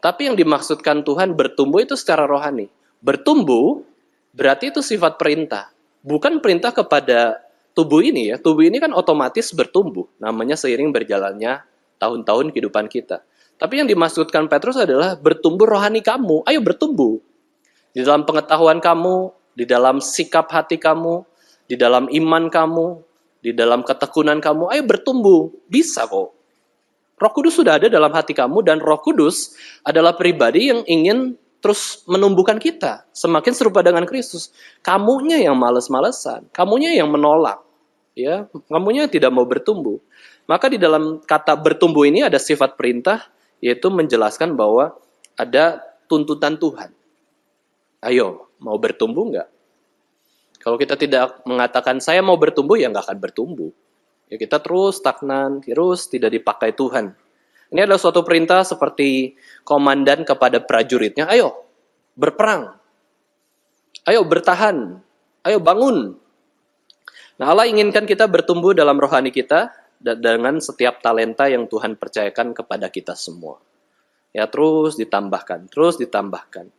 Tapi yang dimaksudkan Tuhan bertumbuh itu secara rohani. Bertumbuh berarti itu sifat perintah. Bukan perintah kepada tubuh ini ya. Tubuh ini kan otomatis bertumbuh. Namanya seiring berjalannya tahun-tahun kehidupan kita. Tapi yang dimaksudkan Petrus adalah bertumbuh rohani kamu. Ayo bertumbuh. Di dalam pengetahuan kamu, di dalam sikap hati kamu, di dalam iman kamu, di dalam ketekunan kamu, ayo bertumbuh. Bisa kok. Roh Kudus sudah ada dalam hati kamu, dan Roh Kudus adalah pribadi yang ingin terus menumbuhkan kita. Semakin serupa dengan Kristus. Kamunya yang males-malesan, kamunya yang menolak. Ya, kamunya yang tidak mau bertumbuh. Maka di dalam kata bertumbuh ini ada sifat perintah, yaitu menjelaskan bahwa ada tuntutan Tuhan. Ayo, mau bertumbuh nggak? Kalau kita tidak mengatakan saya mau bertumbuh, ya nggak akan bertumbuh. Ya kita terus stagnan, terus tidak dipakai Tuhan. Ini adalah suatu perintah seperti komandan kepada prajuritnya. Ayo, berperang. Ayo, bertahan. Ayo, bangun. Nah, Allah inginkan kita bertumbuh dalam rohani kita dengan setiap talenta yang Tuhan percayakan kepada kita semua. Ya, terus ditambahkan, terus ditambahkan.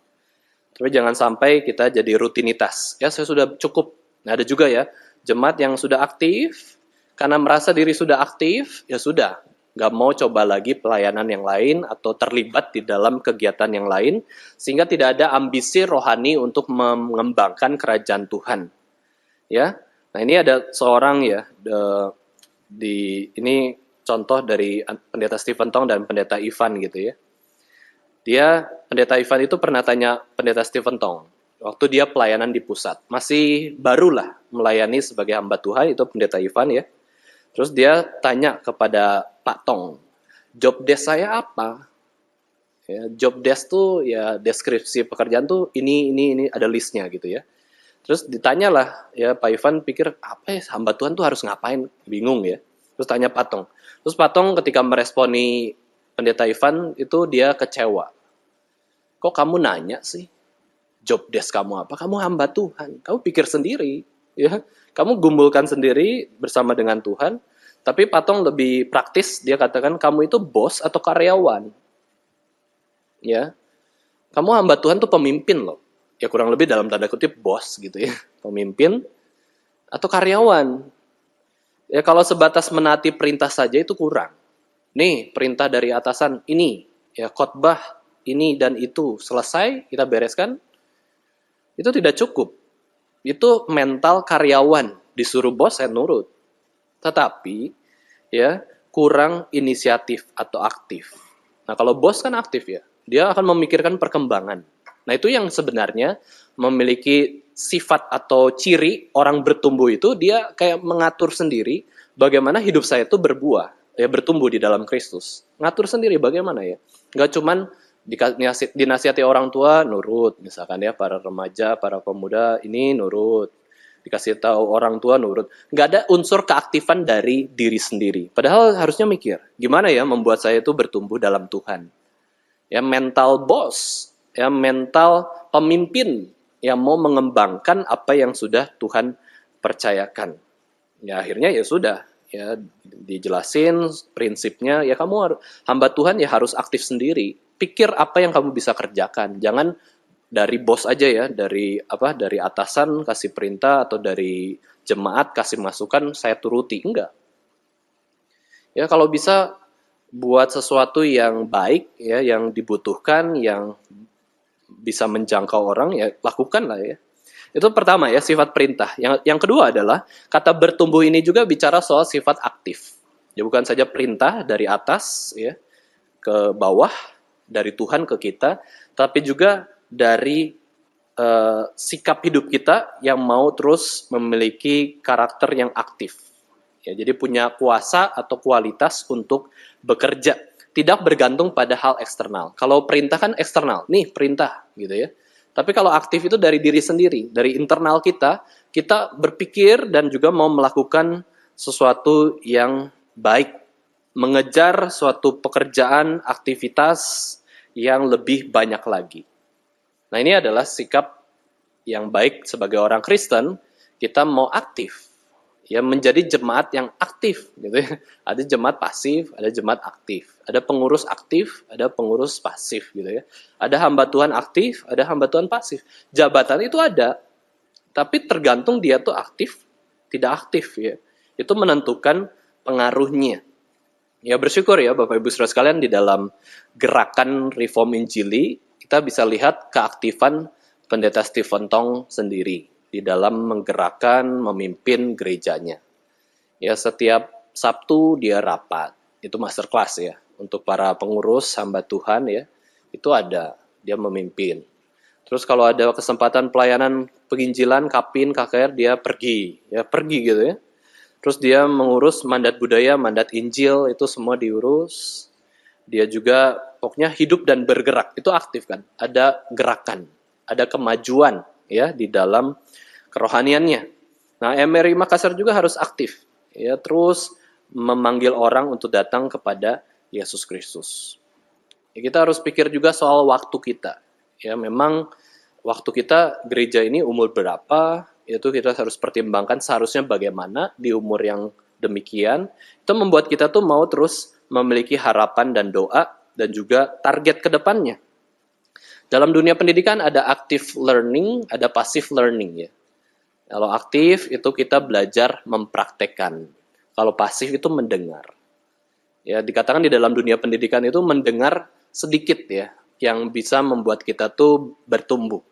Tapi jangan sampai kita jadi rutinitas. Ya, saya sudah cukup. Nah, ada juga ya, jemaat yang sudah aktif, karena merasa diri sudah aktif, ya sudah. Nggak mau coba lagi pelayanan yang lain atau terlibat di dalam kegiatan yang lain, sehingga tidak ada ambisi rohani untuk mengembangkan kerajaan Tuhan. Ya, nah ini ada seorang ya, ini contoh dari pendeta Stephen Tong dan pendeta Ivan gitu ya. Pendeta Ivan itu pernah tanya pendeta Stephen Tong, waktu dia pelayanan di pusat, masih barulah melayani sebagai hamba Tuhan, itu pendeta Ivan ya. Terus dia tanya kepada Pak Tong, job desk saya apa? Ya, job desk tuh ya deskripsi pekerjaan tuh ini ada listnya gitu ya. Terus ditanyalah ya Pak Ivan pikir apa ya hamba Tuhan tuh harus ngapain? Bingung ya. Terus tanya Pak Tong. Terus Pak Tong ketika meresponi pendeta Ivan itu dia kecewa. Kok kamu nanya sih? Job desk kamu apa? Kamu hamba Tuhan. Kamu pikir sendiri, ya. Kamu gumulkan sendiri bersama dengan Tuhan. Tapi Patong lebih praktis, dia katakan kamu itu bos atau karyawan. Ya. Kamu hamba Tuhan tuh pemimpin loh. Ya kurang lebih dalam tanda kutip bos gitu ya. Pemimpin atau karyawan. Ya kalau sebatas menaati perintah saja itu kurang. Nih, perintah dari atasan ini, ya khotbah ini dan itu selesai, kita bereskan. Itu tidak cukup. Itu mental karyawan, disuruh bos saya nurut. Tetapi ya kurang inisiatif atau aktif. Nah, kalau bos kan aktif ya. Dia akan memikirkan perkembangan. Nah, itu yang sebenarnya memiliki sifat atau ciri orang bertumbuh itu dia kayak mengatur sendiri bagaimana hidup saya itu berbuah. Ya bertumbuh di dalam Kristus. Ngatur sendiri bagaimana ya. Nggak cuman dinasihati orang tua nurut, misalkan ya para remaja, para pemuda ini nurut. Dikasih tahu orang tua nurut. Nggak ada unsur keaktifan dari diri sendiri. Padahal harusnya mikir, gimana ya membuat saya itu bertumbuh dalam Tuhan. Ya mental boss, ya mental pemimpin yang mau mengembangkan apa yang sudah Tuhan percayakan. Ya akhirnya ya sudah. Ya dijelasin prinsipnya ya kamu hamba Tuhan ya harus aktif sendiri, pikir apa yang kamu bisa kerjakan, jangan dari bos aja ya, dari atasan kasih perintah atau dari jemaat kasih masukan saya turuti, enggak ya. Kalau bisa buat sesuatu yang baik ya, yang dibutuhkan, yang bisa menjangkau orang, ya lakukanlah ya. Itu pertama ya, sifat perintah. Yang kedua adalah kata bertumbuh ini juga bicara soal sifat aktif. Ya bukan saja perintah dari atas ya ke bawah, dari Tuhan ke kita, tapi juga dari sikap hidup kita yang mau terus memiliki karakter yang aktif. Ya, jadi punya kuasa atau kualitas untuk bekerja, tidak bergantung pada hal eksternal. Kalau perintah kan eksternal, nih perintah gitu ya. Tapi kalau aktif itu dari diri sendiri, dari internal kita, kita berpikir dan juga mau melakukan sesuatu yang baik, mengejar suatu pekerjaan, aktivitas yang lebih banyak lagi. Nah, ini adalah sikap yang baik sebagai orang Kristen, kita mau aktif. Ya, menjadi jemaat yang aktif gitu ya. Ada jemaat pasif, ada jemaat aktif. Ada pengurus aktif, ada pengurus pasif gitu ya. Ada hamba Tuhan aktif, ada hamba Tuhan pasif. Jabatan itu ada, tapi tergantung dia tuh aktif, tidak aktif ya. Itu menentukan pengaruhnya. Ya bersyukur ya Bapak Ibu Saudara sekalian, di dalam gerakan Reform Injili kita bisa lihat keaktifan Pendeta Stephen Tong sendiri di dalam menggerakkan, memimpin gerejanya. Ya setiap Sabtu dia rapat, itu masterclass ya untuk para pengurus hamba Tuhan ya. Itu ada, dia memimpin. Terus kalau ada kesempatan pelayanan penginjilan, kapin, KKR, dia pergi gitu ya. Terus dia mengurus mandat budaya, mandat Injil, itu semua diurus. Dia juga pokoknya hidup dan bergerak, itu aktif kan. Ada gerakan, ada kemajuan ya di dalam kerohaniannya. Nah, MRI Makassar juga harus aktif ya, terus memanggil orang untuk datang kepada Yesus Kristus. Ya, kita harus pikir juga soal waktu kita. Ya, memang waktu kita gereja ini umur berapa, itu kita harus pertimbangkan seharusnya bagaimana di umur yang demikian. Itu membuat kita tuh mau terus memiliki harapan dan doa dan juga target ke depannya. Dalam dunia pendidikan ada active learning, ada passive learning ya. Kalau aktif itu kita belajar mempraktekkan. Kalau pasif itu mendengar. Ya, dikatakan di dalam dunia pendidikan itu mendengar sedikit ya, yang bisa membuat kita tuh bertumbuh.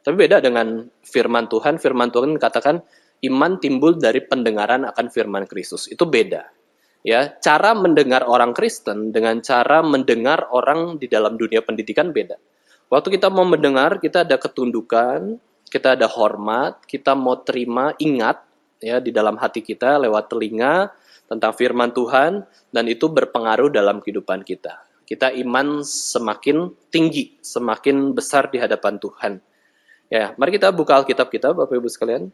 Tapi beda dengan firman Tuhan. Firman Tuhan katakan iman timbul dari pendengaran akan firman Kristus. Itu beda. Ya, cara mendengar orang Kristen dengan cara mendengar orang di dalam dunia pendidikan beda. Waktu kita mau mendengar, kita ada ketundukan, kita ada hormat, kita mau terima, ingat ya di dalam hati kita lewat telinga tentang firman Tuhan, dan itu berpengaruh dalam kehidupan kita. Kita iman semakin tinggi, semakin besar di hadapan Tuhan. Ya, mari kita buka Alkitab kita Bapak Ibu sekalian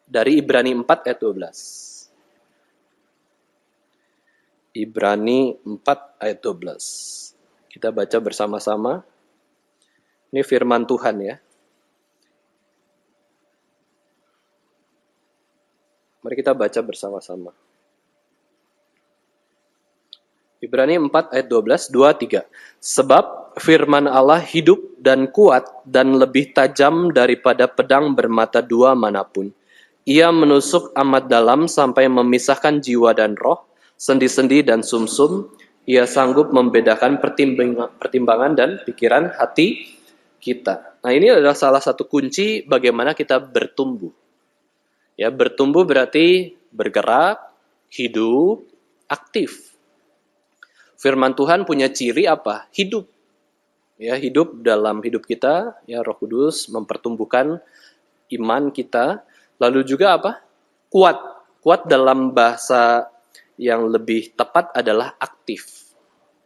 dari Ibrani 4 ayat 12. Ibrani 4 ayat 12. Kita baca bersama-sama. Ini firman Tuhan ya. Mari kita baca bersama-sama. Ibrani 4 ayat 12, 2, 3. Sebab firman Allah hidup dan kuat dan lebih tajam daripada pedang bermata dua manapun. Ia menusuk amat dalam sampai memisahkan jiwa dan roh, sendi-sendi dan sumsum. Ia sanggup membedakan pertimbangan dan pikiran hati kita. Nah, ini adalah salah satu kunci bagaimana kita bertumbuh. Ya, bertumbuh berarti bergerak, hidup, aktif. Firman Tuhan punya ciri apa? Hidup. Ya, hidup dalam hidup kita, ya Roh Kudus mempertumbuhkan iman kita. Lalu juga apa? Kuat. Kuat dalam bahasa yang lebih tepat adalah aktif.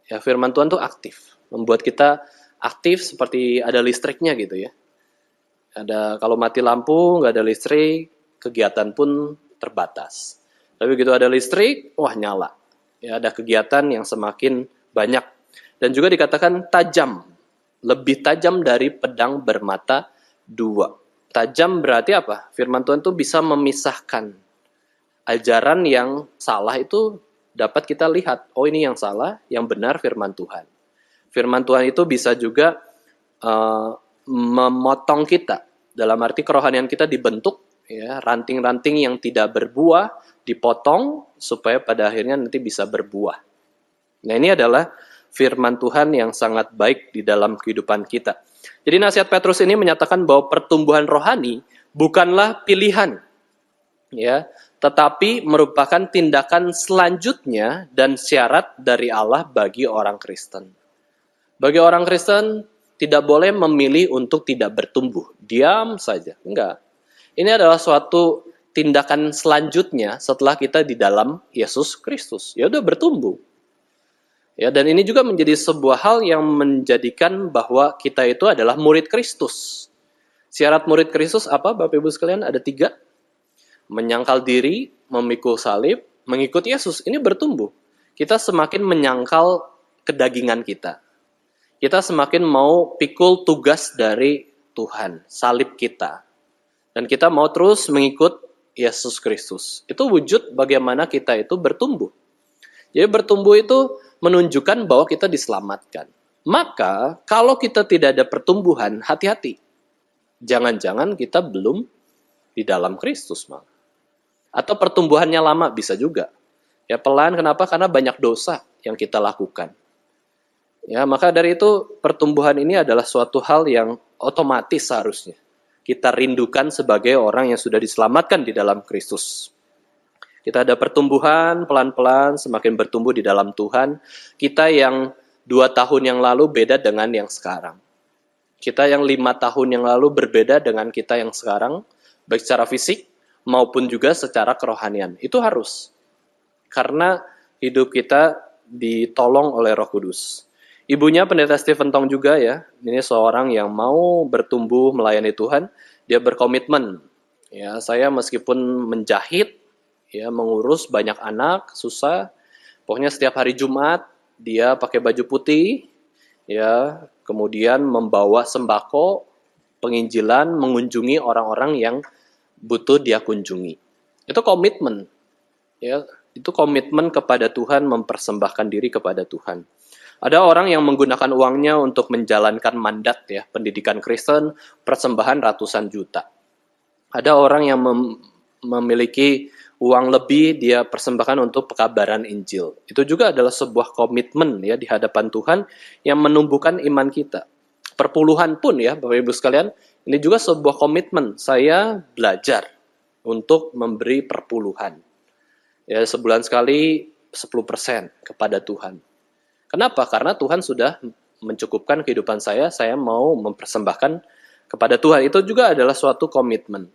Ya, firman Tuhan itu aktif, membuat kita aktif seperti ada listriknya gitu ya. Ada kalau mati lampu, nggak ada listrik, kegiatan pun terbatas. Tapi begitu ada listrik, wah nyala. Ya, ada kegiatan yang semakin banyak. Dan juga dikatakan tajam, lebih tajam dari pedang bermata dua. Tajam berarti apa? Firman Tuhan itu bisa memisahkan ajaran yang salah itu dapat kita lihat. Oh, ini yang salah, yang benar firman Tuhan. Firman Tuhan itu bisa juga memotong kita. Dalam arti kerohanian kita dibentuk, ya, ranting-ranting yang tidak berbuah dipotong supaya pada akhirnya nanti bisa berbuah. Nah, ini adalah firman Tuhan yang sangat baik di dalam kehidupan kita. Jadi nasihat Petrus ini menyatakan bahwa pertumbuhan rohani bukanlah pilihan, ya, tetapi merupakan tindakan selanjutnya dan syarat dari Allah bagi orang Kristen. Bagi orang Kristen tidak boleh memilih untuk tidak bertumbuh, diam saja, enggak. Ini adalah suatu tindakan selanjutnya setelah kita di dalam Yesus Kristus. Ya udah bertumbuh. Ya, dan ini juga menjadi sebuah hal yang menjadikan bahwa kita itu adalah murid Kristus. Syarat murid Kristus apa, Bapak Ibu sekalian? Ada 3. Menyangkal diri, memikul salib, mengikut Yesus. Ini bertumbuh. Kita semakin menyangkal kedagingan kita. Kita semakin mau pikul tugas dari Tuhan, salib kita. Dan kita mau terus mengikut Yesus Kristus. Itu wujud bagaimana kita itu bertumbuh. Jadi bertumbuh itu menunjukkan bahwa kita diselamatkan. Maka kalau kita tidak ada pertumbuhan, hati-hati. Jangan-jangan kita belum di dalam Kristus malah. Atau pertumbuhannya lama bisa juga. Ya pelan, kenapa? Karena banyak dosa yang kita lakukan. Ya, maka dari itu pertumbuhan ini adalah suatu hal yang otomatis seharusnya kita rindukan sebagai orang yang sudah diselamatkan di dalam Kristus. Kita ada pertumbuhan pelan-pelan, semakin bertumbuh di dalam Tuhan. Kita yang 2 tahun yang lalu beda dengan yang sekarang. Kita yang 5 tahun yang lalu berbeda dengan kita yang sekarang, baik secara fisik maupun juga secara kerohanian. Itu harus. Karena hidup kita ditolong oleh Roh Kudus. Ibunya Pendeta Stephen Tong juga ya, ini seorang yang mau bertumbuh melayani Tuhan, dia berkomitmen. Ya, saya meskipun menjahit, ya mengurus banyak anak, susah. Pokoknya setiap hari Jumat dia pakai baju putih, ya, kemudian membawa sembako, penginjilan, mengunjungi orang-orang yang butuh dia kunjungi. Itu komitmen. Ya, itu komitmen kepada Tuhan, mempersembahkan diri kepada Tuhan. Ada orang yang menggunakan uangnya untuk menjalankan mandat ya, pendidikan Kristen, persembahan ratusan juta. Ada orang yang memiliki uang lebih, dia persembahkan untuk pekabaran Injil. Itu juga adalah sebuah komitmen ya di hadapan Tuhan yang menumbuhkan iman kita. Perpuluhan pun ya, Bapak Ibu sekalian, ini juga sebuah komitmen. Saya belajar untuk memberi perpuluhan. Ya, sebulan sekali 10% kepada Tuhan. Kenapa? Karena Tuhan sudah mencukupkan kehidupan saya mau mempersembahkan kepada Tuhan. Itu juga adalah suatu komitmen.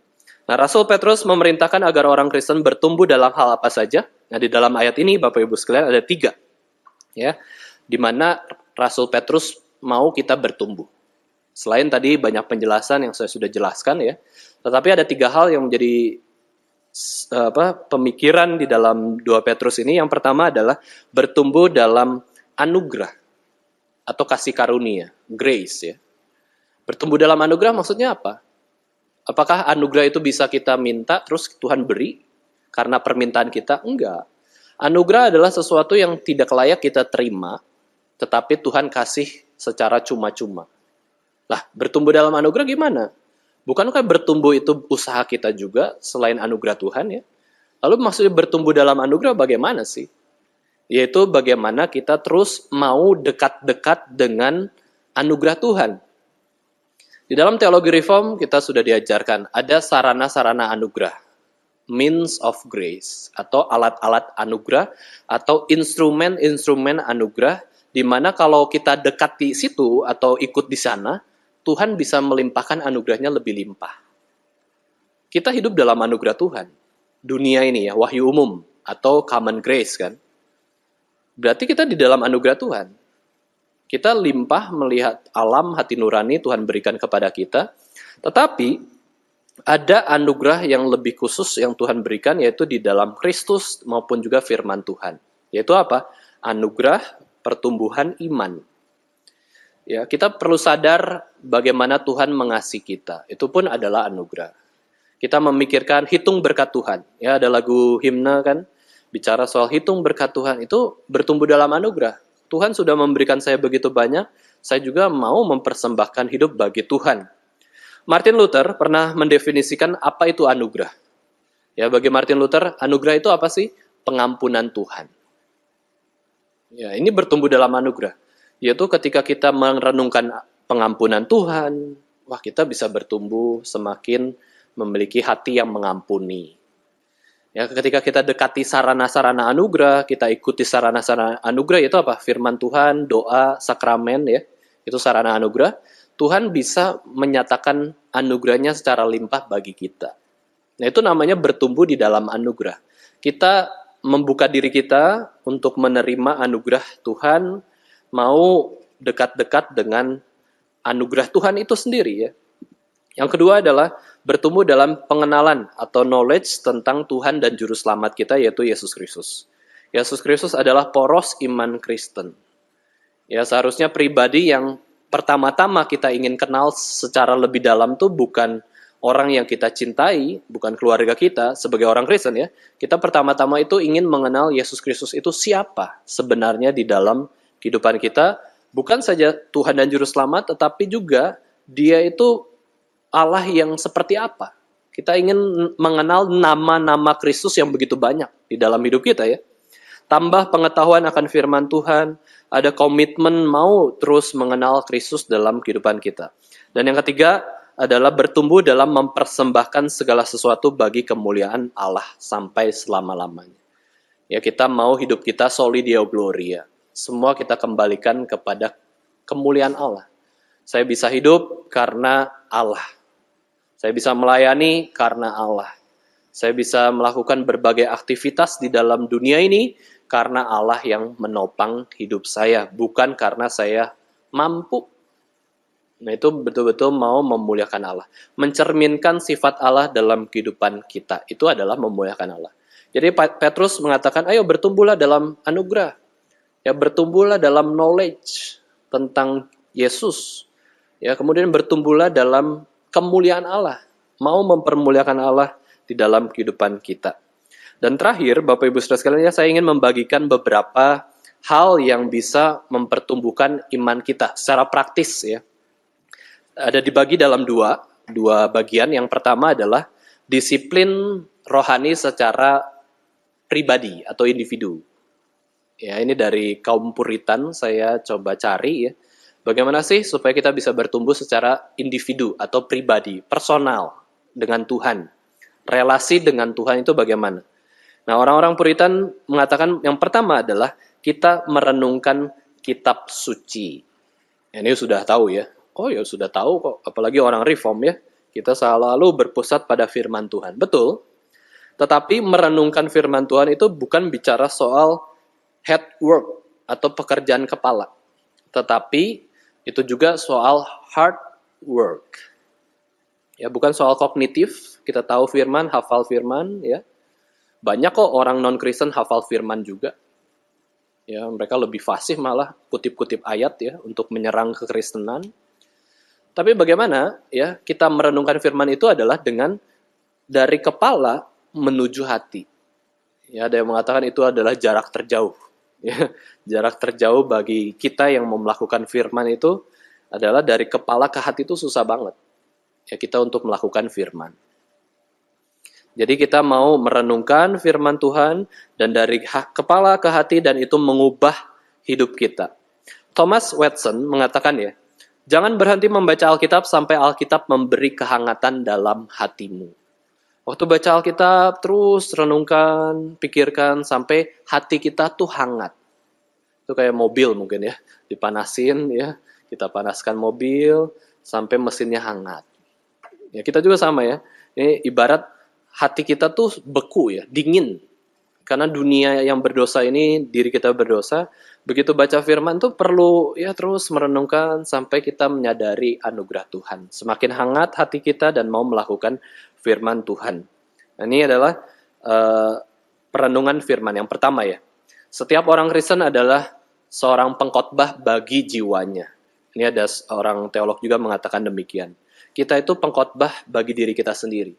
Nah, Rasul Petrus memerintahkan agar orang Kristen bertumbuh dalam hal apa saja. Nah, di dalam ayat ini, Bapak Ibu sekalian, ada 3. Ya, di mana Rasul Petrus mau kita bertumbuh. Selain tadi banyak penjelasan yang saya sudah jelaskan ya, tetapi ada 3 hal yang menjadi pemikiran di dalam 2 Petrus ini. Yang pertama adalah bertumbuh dalam anugerah atau kasih karunia, grace ya. Bertumbuh dalam anugerah maksudnya apa? Apakah anugerah itu bisa kita minta terus Tuhan beri karena permintaan kita? Enggak. Anugerah adalah sesuatu yang tidak layak kita terima, tetapi Tuhan kasih secara cuma-cuma. Lah, bertumbuh dalam anugerah gimana? Bukankah bertumbuh itu usaha kita juga selain anugerah Tuhan ya? Lalu maksudnya bertumbuh dalam anugerah bagaimana sih? Yaitu bagaimana kita terus mau dekat-dekat dengan anugerah Tuhan. Di dalam teologi reform kita sudah diajarkan ada sarana-sarana anugerah, means of grace, atau alat-alat anugerah, atau instrumen-instrumen anugerah, di mana kalau kita dekat di situ atau ikut di sana, Tuhan bisa melimpahkan anugerahnya lebih limpah. Kita hidup dalam anugerah Tuhan. Dunia ini ya, wahyu umum, atau common grace kan. Berarti kita di dalam anugerah Tuhan. Kita limpah melihat alam hati nurani Tuhan berikan kepada kita. Tetapi ada anugerah yang lebih khusus yang Tuhan berikan, yaitu di dalam Kristus maupun juga firman Tuhan. Yaitu apa? Anugerah pertumbuhan iman. Ya, kita perlu sadar bagaimana Tuhan mengasihi kita. Itu pun adalah anugerah. Kita memikirkan hitung berkat Tuhan. Ya, ada lagu himne kan? Bicara soal hitung berkat Tuhan, itu bertumbuh dalam anugerah. Tuhan sudah memberikan saya begitu banyak, saya juga mau mempersembahkan hidup bagi Tuhan. Martin Luther pernah mendefinisikan apa itu anugerah. Ya, bagi Martin Luther, anugerah itu apa sih? Pengampunan Tuhan. Ya, ini bertumbuh dalam anugerah. Yaitu ketika kita merenungkan pengampunan Tuhan, wah kita bisa bertumbuh semakin memiliki hati yang mengampuni. Ya, ketika kita dekati sarana-sarana anugerah, kita ikuti sarana-sarana anugerah, itu apa? Firman Tuhan, doa, sakramen, ya. Itu sarana anugerah. Tuhan bisa menyatakan anugerahnya secara limpah bagi kita. Nah, itu namanya bertumbuh di dalam anugerah. Kita membuka diri kita untuk menerima anugerah Tuhan, mau dekat-dekat dengan anugerah Tuhan itu sendiri, ya. Yang kedua adalah bertumbuh dalam pengenalan atau knowledge tentang Tuhan dan Juru Selamat kita, yaitu Yesus Kristus. Yesus Kristus adalah poros iman Kristen. Ya, seharusnya pribadi yang pertama-tama kita ingin kenal secara lebih dalam tuh bukan orang yang kita cintai, bukan keluarga kita sebagai orang Kristen, ya. Kita pertama-tama itu ingin mengenal Yesus Kristus itu siapa sebenarnya di dalam kehidupan kita. Bukan saja Tuhan dan Juru Selamat, tetapi juga Dia itu Allah yang seperti apa. Kita ingin mengenal nama-nama Kristus yang begitu banyak di dalam hidup kita, ya. Tambah pengetahuan akan firman Tuhan, ada komitmen mau terus mengenal Kristus dalam kehidupan kita. Dan yang ketiga adalah bertumbuh dalam mempersembahkan segala sesuatu bagi kemuliaan Allah sampai selama-lamanya. Ya, kita mau hidup kita soli Deo Gloria. Semua kita kembalikan kepada kemuliaan Allah. Saya bisa hidup karena Allah. Saya bisa melayani karena Allah. Saya bisa melakukan berbagai aktivitas di dalam dunia ini karena Allah yang menopang hidup saya, bukan karena saya mampu. Nah, itu betul-betul mau memuliakan Allah. Mencerminkan sifat Allah dalam kehidupan kita. Itu adalah memuliakan Allah. Jadi Petrus mengatakan, ayo bertumbuhlah dalam anugerah. Ya, bertumbuhlah dalam knowledge tentang Yesus. Ya, kemudian bertumbuhlah dalam kemuliaan Allah, mau mempermuliakan Allah di dalam kehidupan kita. Dan terakhir, Bapak Ibu Saudara sekalian, saya ingin membagikan beberapa hal yang bisa mempertumbuhkan iman kita secara praktis, ya. Ada dibagi dalam dua bagian. Yang pertama adalah disiplin rohani secara pribadi atau individu. Ya, ini dari kaum Puritan saya coba cari, ya. Bagaimana sih supaya kita bisa bertumbuh secara individu atau pribadi, personal dengan Tuhan. Relasi dengan Tuhan itu bagaimana? Nah, orang-orang Puritan mengatakan yang pertama adalah kita merenungkan kitab suci. Ini sudah tahu, ya. Oh ya, sudah tahu kok, apalagi orang Reform, ya. Kita selalu berpusat pada firman Tuhan. Betul. Tetapi merenungkan firman Tuhan itu bukan bicara soal head work atau pekerjaan kepala. Tetapi itu juga soal hard work. Ya, bukan soal kognitif, kita tahu firman, hafal firman, ya. Banyak kok orang non-Kristen hafal firman juga. Ya, mereka lebih fasih malah kutip-kutip ayat, ya, untuk menyerang kekristenan. Tapi bagaimana, ya, kita merenungkan firman itu adalah dengan dari kepala menuju hati. Ya, ada yang mengatakan itu adalah jarak terjauh. Ya, jarak terjauh bagi kita yang mau melakukan firman itu adalah dari kepala ke hati itu susah banget. Ya, kita untuk melakukan firman. Jadi kita mau merenungkan firman Tuhan dan dari kepala ke hati dan itu mengubah hidup kita. Thomas Watson mengatakan, ya, jangan berhenti membaca Alkitab sampai Alkitab memberi kehangatan dalam hatimu. Waktu baca Alkitab, terus renungkan, pikirkan, sampai hati kita tuh hangat. Itu kayak mobil mungkin, ya. Dipanasin, ya. Kita panaskan mobil, sampai mesinnya hangat. Ya, kita juga sama, ya. Ini ibarat hati kita tuh beku, ya, dingin. Karena dunia yang berdosa ini, diri kita berdosa. Begitu baca firman tuh perlu, ya, terus merenungkan sampai kita menyadari anugerah Tuhan. Semakin hangat hati kita dan mau melakukan firman Tuhan. Nah, ini adalah perenungan firman yang pertama, ya. Setiap orang Kristen adalah seorang pengkhotbah bagi jiwanya. Ini ada seorang teolog juga mengatakan demikian. Kita itu pengkhotbah bagi diri kita sendiri.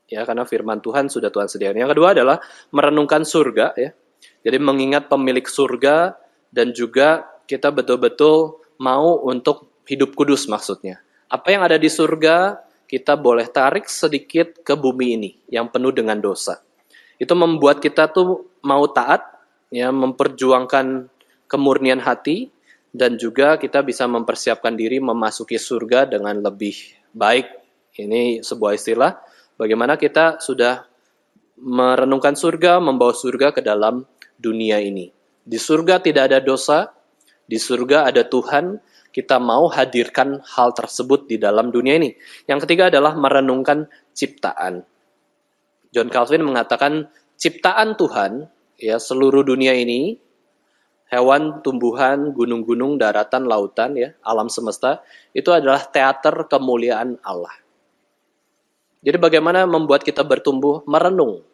Ya, karena firman Tuhan sudah Tuhan sediakan. Yang kedua adalah merenungkan surga, ya. Jadi mengingat pemilik surga dan juga kita betul-betul mau untuk hidup kudus maksudnya. Apa yang ada di surga kita boleh tarik sedikit ke bumi ini yang penuh dengan dosa. Itu membuat kita tuh mau taat, ya, memperjuangkan kemurnian hati dan juga kita bisa mempersiapkan diri memasuki surga dengan lebih baik. Ini sebuah istilah bagaimana kita sudah merenungkan surga, membawa surga ke dalam dunia ini. Di surga tidak ada dosa, di surga ada Tuhan, kita mau hadirkan hal tersebut di dalam dunia ini. Yang ketiga adalah merenungkan ciptaan. John Calvin mengatakan ciptaan Tuhan, ya seluruh dunia ini, hewan, tumbuhan, gunung-gunung, daratan, lautan, ya alam semesta, itu adalah teater kemuliaan Allah. Jadi bagaimana membuat kita bertumbuh merenung?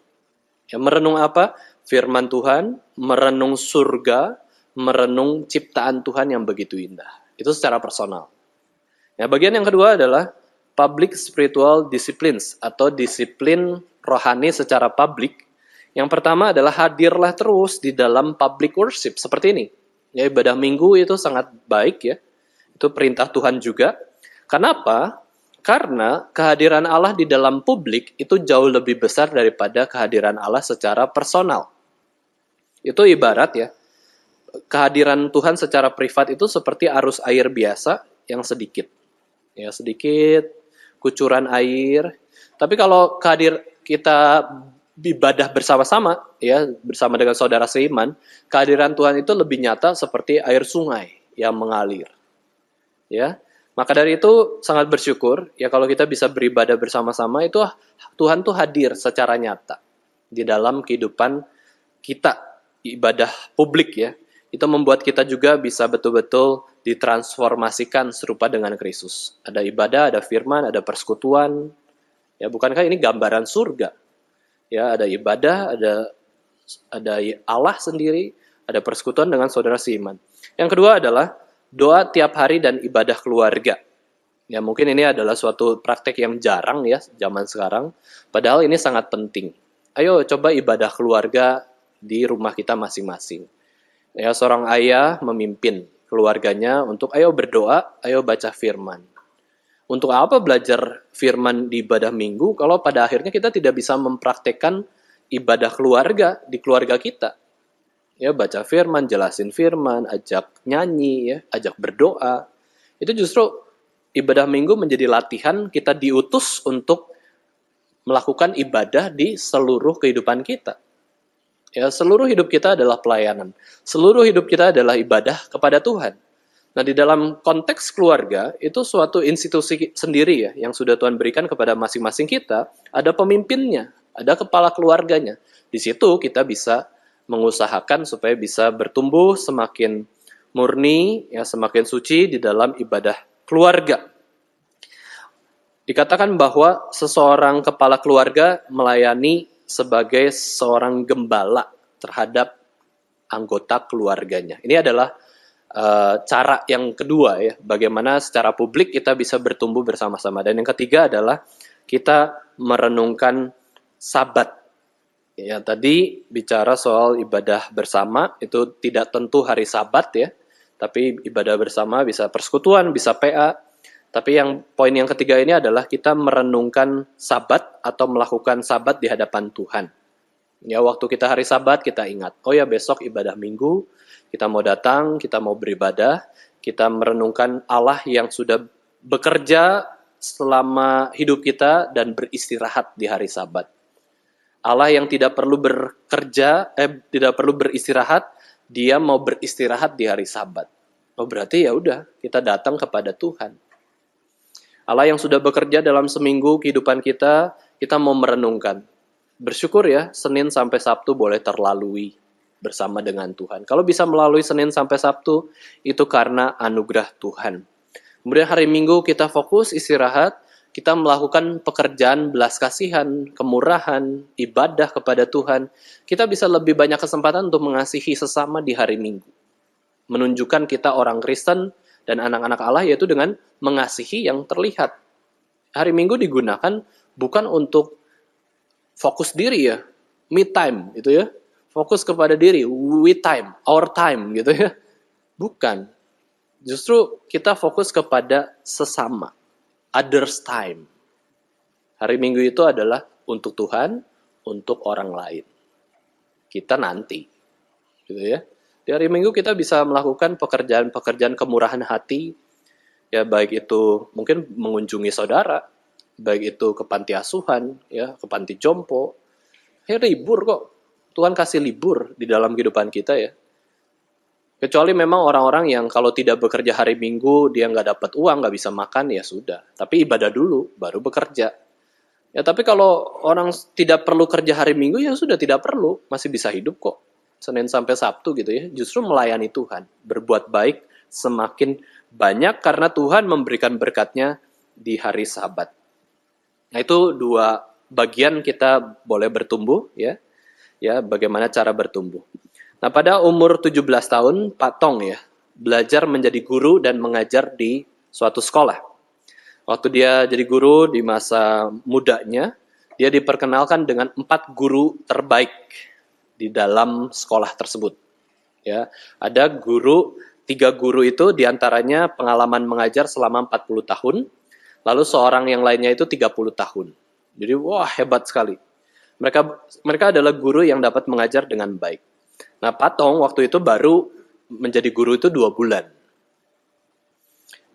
Ya, merenung apa? Firman Tuhan, merenung surga, merenung ciptaan Tuhan yang begitu indah. Itu secara personal. Ya, bagian yang kedua adalah public spiritual disciplines atau disiplin rohani secara publik. Yang pertama adalah hadirlah terus di dalam public worship seperti ini. Ya, ibadah minggu itu sangat baik ya. Itu perintah Tuhan juga. Kenapa? Karena kehadiran Allah di dalam publik itu jauh lebih besar daripada kehadiran Allah secara personal. Itu ibarat ya, kehadiran Tuhan secara privat itu seperti arus air biasa yang sedikit. Ya, sedikit kucuran air. Tapi kalau kita ibadah bersama-sama, ya, bersama dengan saudara seiman, kehadiran Tuhan itu lebih nyata seperti air sungai yang mengalir. Ya. Maka dari itu sangat bersyukur ya kalau kita bisa beribadah bersama-sama itu Tuhan tuh hadir secara nyata di dalam kehidupan kita, ibadah publik ya. Itu membuat kita juga bisa betul-betul ditransformasikan serupa dengan Kristus. Ada ibadah, ada firman, ada persekutuan. Ya, bukankah ini gambaran surga? Ya, ada ibadah, ada Allah sendiri, ada persekutuan dengan saudara seiman. Yang kedua adalah doa tiap hari dan ibadah keluarga. Ya, mungkin ini adalah suatu praktek yang jarang ya zaman sekarang. Padahal ini sangat penting. Ayo coba ibadah keluarga di rumah kita masing-masing. Ya, seorang ayah memimpin keluarganya untuk ayo berdoa, ayo baca firman. Untuk apa belajar firman di ibadah minggu kalau pada akhirnya kita tidak bisa mempraktekkan ibadah keluarga di keluarga kita? Ya, baca firman, jelasin firman, ajak nyanyi, ya, ajak berdoa. Itu justru ibadah minggu menjadi latihan kita diutus untuk melakukan ibadah di seluruh kehidupan kita. Ya, seluruh hidup kita adalah pelayanan. Seluruh hidup kita adalah ibadah kepada Tuhan. Nah, di dalam konteks keluarga, itu suatu institusi sendiri ya, yang sudah Tuhan berikan kepada masing-masing kita, ada pemimpinnya, ada kepala keluarganya. Di situ kita bisa mengusahakan supaya bisa bertumbuh semakin murni, ya semakin suci di dalam ibadah keluarga. Dikatakan bahwa seseorang kepala keluarga melayani sebagai seorang gembala terhadap anggota keluarganya. Ini adalah cara yang kedua ya, bagaimana secara publik kita bisa bertumbuh bersama-sama. Dan yang ketiga adalah kita merenungkan Sabat. Ya, tadi bicara soal ibadah bersama, itu tidak tentu hari Sabat ya, tapi ibadah bersama bisa persekutuan, bisa PA. Tapi poin yang ketiga ini adalah kita merenungkan Sabat atau melakukan Sabat di hadapan Tuhan. Ya, waktu kita hari Sabat kita ingat, oh ya besok ibadah minggu, kita mau datang, kita mau beribadah, kita merenungkan Allah yang sudah bekerja selama hidup kita dan beristirahat di hari Sabat. Allah yang tidak perlu tidak perlu beristirahat, dia mau beristirahat di hari Sabat. Oh, berarti ya udah, kita datang kepada Tuhan. Allah yang sudah bekerja dalam seminggu kehidupan kita mau merenungkan. Bersyukur ya, Senin sampai Sabtu boleh terlalui bersama dengan Tuhan. Kalau bisa melalui Senin sampai Sabtu, itu karena anugerah Tuhan. Kemudian hari Minggu kita fokus istirahat, kita melakukan pekerjaan belas kasihan, kemurahan, ibadah kepada Tuhan. Kita bisa lebih banyak kesempatan untuk mengasihi sesama di hari Minggu. Menunjukkan kita orang Kristen dan anak-anak Allah yaitu dengan mengasihi yang terlihat. Hari Minggu digunakan bukan untuk fokus diri ya, me time gitu ya. Fokus kepada diri, we time, our time gitu ya. Bukan. Justru kita fokus kepada sesama. Others time. Hari Minggu itu adalah untuk Tuhan, untuk orang lain. Kita nanti. Gitu ya. Di hari Minggu kita bisa melakukan pekerjaan-pekerjaan kemurahan hati, ya baik itu mungkin mengunjungi saudara, baik itu ke panti asuhan, ya ke panti jompo. Libur kok. Tuhan kasih libur di dalam kehidupan kita ya. Kecuali memang orang-orang yang kalau tidak bekerja hari Minggu, dia nggak dapat uang, nggak bisa makan, ya sudah. Tapi ibadah dulu, baru bekerja. Ya tapi kalau orang tidak perlu kerja hari Minggu, ya sudah tidak perlu. Masih bisa hidup kok. Senin sampai Sabtu gitu ya. Justru melayani Tuhan. Berbuat baik semakin banyak karena Tuhan memberikan berkatnya di hari Sabat. Nah itu dua bagian kita boleh bertumbuh ya. Ya bagaimana cara bertumbuh. Nah, pada umur 17 tahun, Pak Tong ya, belajar menjadi guru dan mengajar di suatu sekolah. Waktu dia jadi guru di masa mudanya, dia diperkenalkan dengan 4 guru terbaik di dalam sekolah tersebut. Ya, ada 3 guru itu diantaranya pengalaman mengajar selama 40 tahun, lalu seorang yang lainnya itu 30 tahun. Jadi wah hebat sekali. Mereka adalah guru yang dapat mengajar dengan baik. Nah, Pak Tong waktu itu baru menjadi guru itu 2 bulan.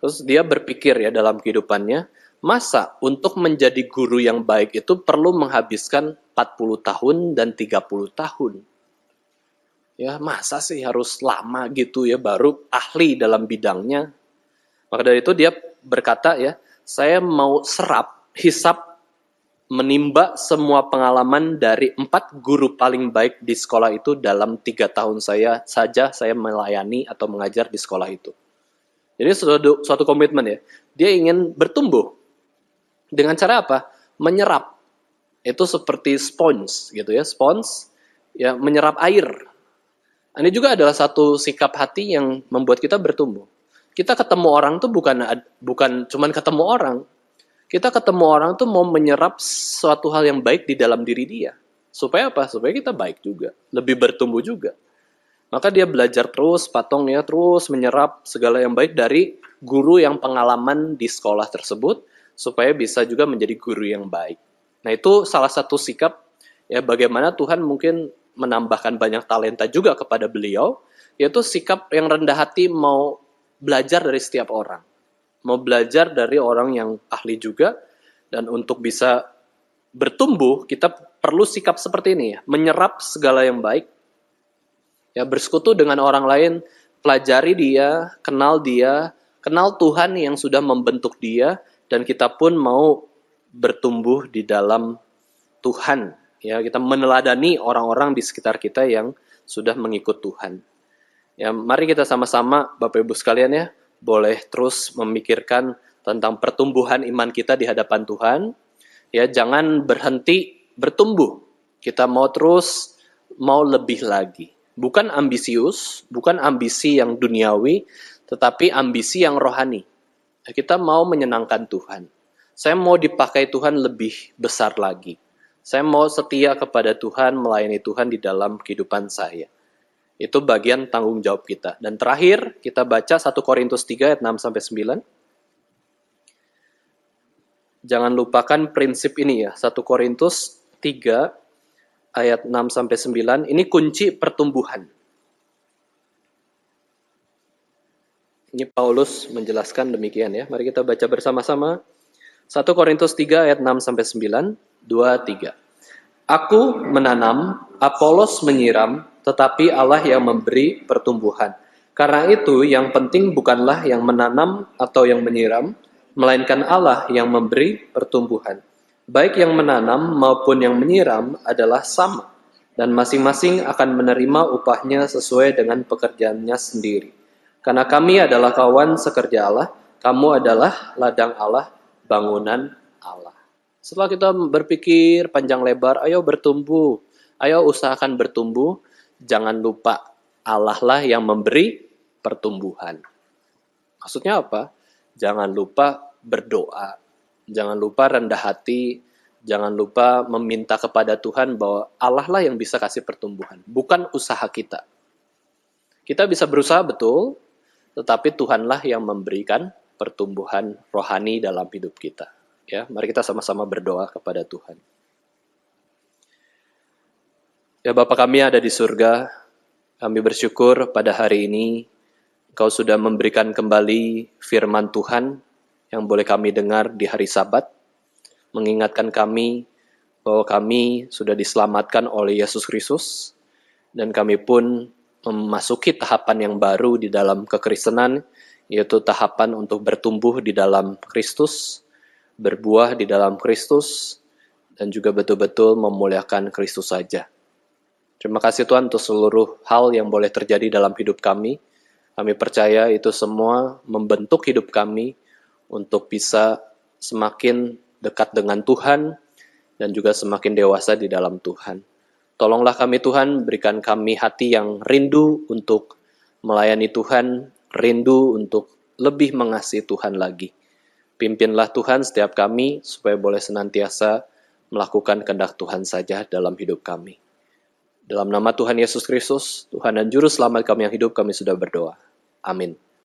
Terus dia berpikir ya dalam kehidupannya, masa untuk menjadi guru yang baik itu perlu menghabiskan 40 tahun dan 30 tahun. Ya, masa sih harus lama gitu ya baru ahli dalam bidangnya. Maka dari itu dia berkata ya, saya mau hisap menimba semua pengalaman dari 4 guru paling baik di sekolah itu dalam 3 tahun saya melayani atau mengajar di sekolah itu. Jadi suatu komitmen ya. Dia ingin bertumbuh. Dengan cara apa? Menyerap. Itu seperti sponge gitu ya. Sponge ya menyerap air. Ini juga adalah satu sikap hati yang membuat kita bertumbuh. Kita ketemu orang tuh bukan cuman ketemu orang. Kita ketemu orang tuh mau menyerap suatu hal yang baik di dalam diri dia. Supaya apa? Supaya kita baik juga. Lebih bertumbuh juga. Maka dia belajar terus, patongnya terus menyerap segala yang baik dari guru yang pengalaman di sekolah tersebut. Supaya bisa juga menjadi guru yang baik. Nah itu salah satu sikap ya bagaimana Tuhan mungkin menambahkan banyak talenta juga kepada beliau. Yaitu sikap yang rendah hati mau belajar dari setiap orang. Mau belajar dari orang yang ahli juga, dan untuk bisa bertumbuh, kita perlu sikap seperti ini ya, menyerap segala yang baik, ya bersekutu dengan orang lain, pelajari dia, kenal Tuhan yang sudah membentuk dia, dan kita pun mau bertumbuh di dalam Tuhan, ya kita meneladani orang-orang di sekitar kita yang sudah mengikut Tuhan. Ya, mari kita sama-sama, Bapak Ibu sekalian ya, boleh terus memikirkan tentang pertumbuhan iman kita di hadapan Tuhan. Ya, jangan berhenti bertumbuh. Kita mau lebih lagi. Bukan ambisius, bukan ambisi yang duniawi, tetapi ambisi yang rohani. Kita mau menyenangkan Tuhan. Saya mau dipakai Tuhan lebih besar lagi. Saya mau setia kepada Tuhan, melayani Tuhan di dalam kehidupan saya. Itu bagian tanggung jawab kita. Dan terakhir, kita baca 1 Korintus 3 ayat 6-9. Jangan lupakan prinsip ini ya. 1 Korintus 3 ayat 6-9. Ini kunci pertumbuhan. Ini Paulus menjelaskan demikian ya. Mari kita baca bersama-sama. 1 Korintus 3 ayat 6-9. 2-3. Aku menanam, Apolos menyiram, tetapi Allah yang memberi pertumbuhan. Karena itu yang penting bukanlah yang menanam atau yang menyiram, melainkan Allah yang memberi pertumbuhan. Baik yang menanam maupun yang menyiram adalah sama, dan masing-masing akan menerima upahnya sesuai dengan pekerjaannya sendiri. Karena kami adalah kawan sekerja Allah, kamu adalah ladang Allah, bangunan Allah. Setelah kita berpikir panjang lebar, ayo bertumbuh, ayo usahakan bertumbuh, jangan lupa Allah lah yang memberi pertumbuhan. Maksudnya apa? Jangan lupa berdoa, jangan lupa rendah hati, jangan lupa meminta kepada Tuhan bahwa Allah lah yang bisa kasih pertumbuhan, bukan usaha kita. Kita bisa berusaha betul, tetapi Tuhanlah yang memberikan pertumbuhan rohani dalam hidup kita. Ya, mari kita sama-sama berdoa kepada Tuhan. Ya Bapa kami ada di surga, Kami bersyukur pada hari ini Engkau sudah memberikan kembali firman Tuhan yang boleh kami dengar di hari Sabat, mengingatkan kami bahwa kami sudah diselamatkan oleh Yesus Kristus, dan kami pun memasuki tahapan yang baru di dalam kekristenan, yaitu tahapan untuk bertumbuh di dalam Kristus, berbuah di dalam Kristus, dan juga betul-betul memuliakan Kristus saja. Terima kasih Tuhan untuk seluruh hal yang boleh terjadi dalam hidup kami. Kami percaya itu semua membentuk hidup kami untuk bisa semakin dekat dengan Tuhan dan juga semakin dewasa di dalam Tuhan. Tolonglah kami Tuhan, berikan kami hati yang rindu untuk melayani Tuhan, rindu untuk lebih mengasihi Tuhan lagi. Pimpinlah Tuhan setiap kami supaya boleh senantiasa melakukan kehendak Tuhan saja dalam hidup kami. Dalam nama Tuhan Yesus Kristus, Tuhan dan Juru Selamat kami yang hidup, kami sudah berdoa. Amin.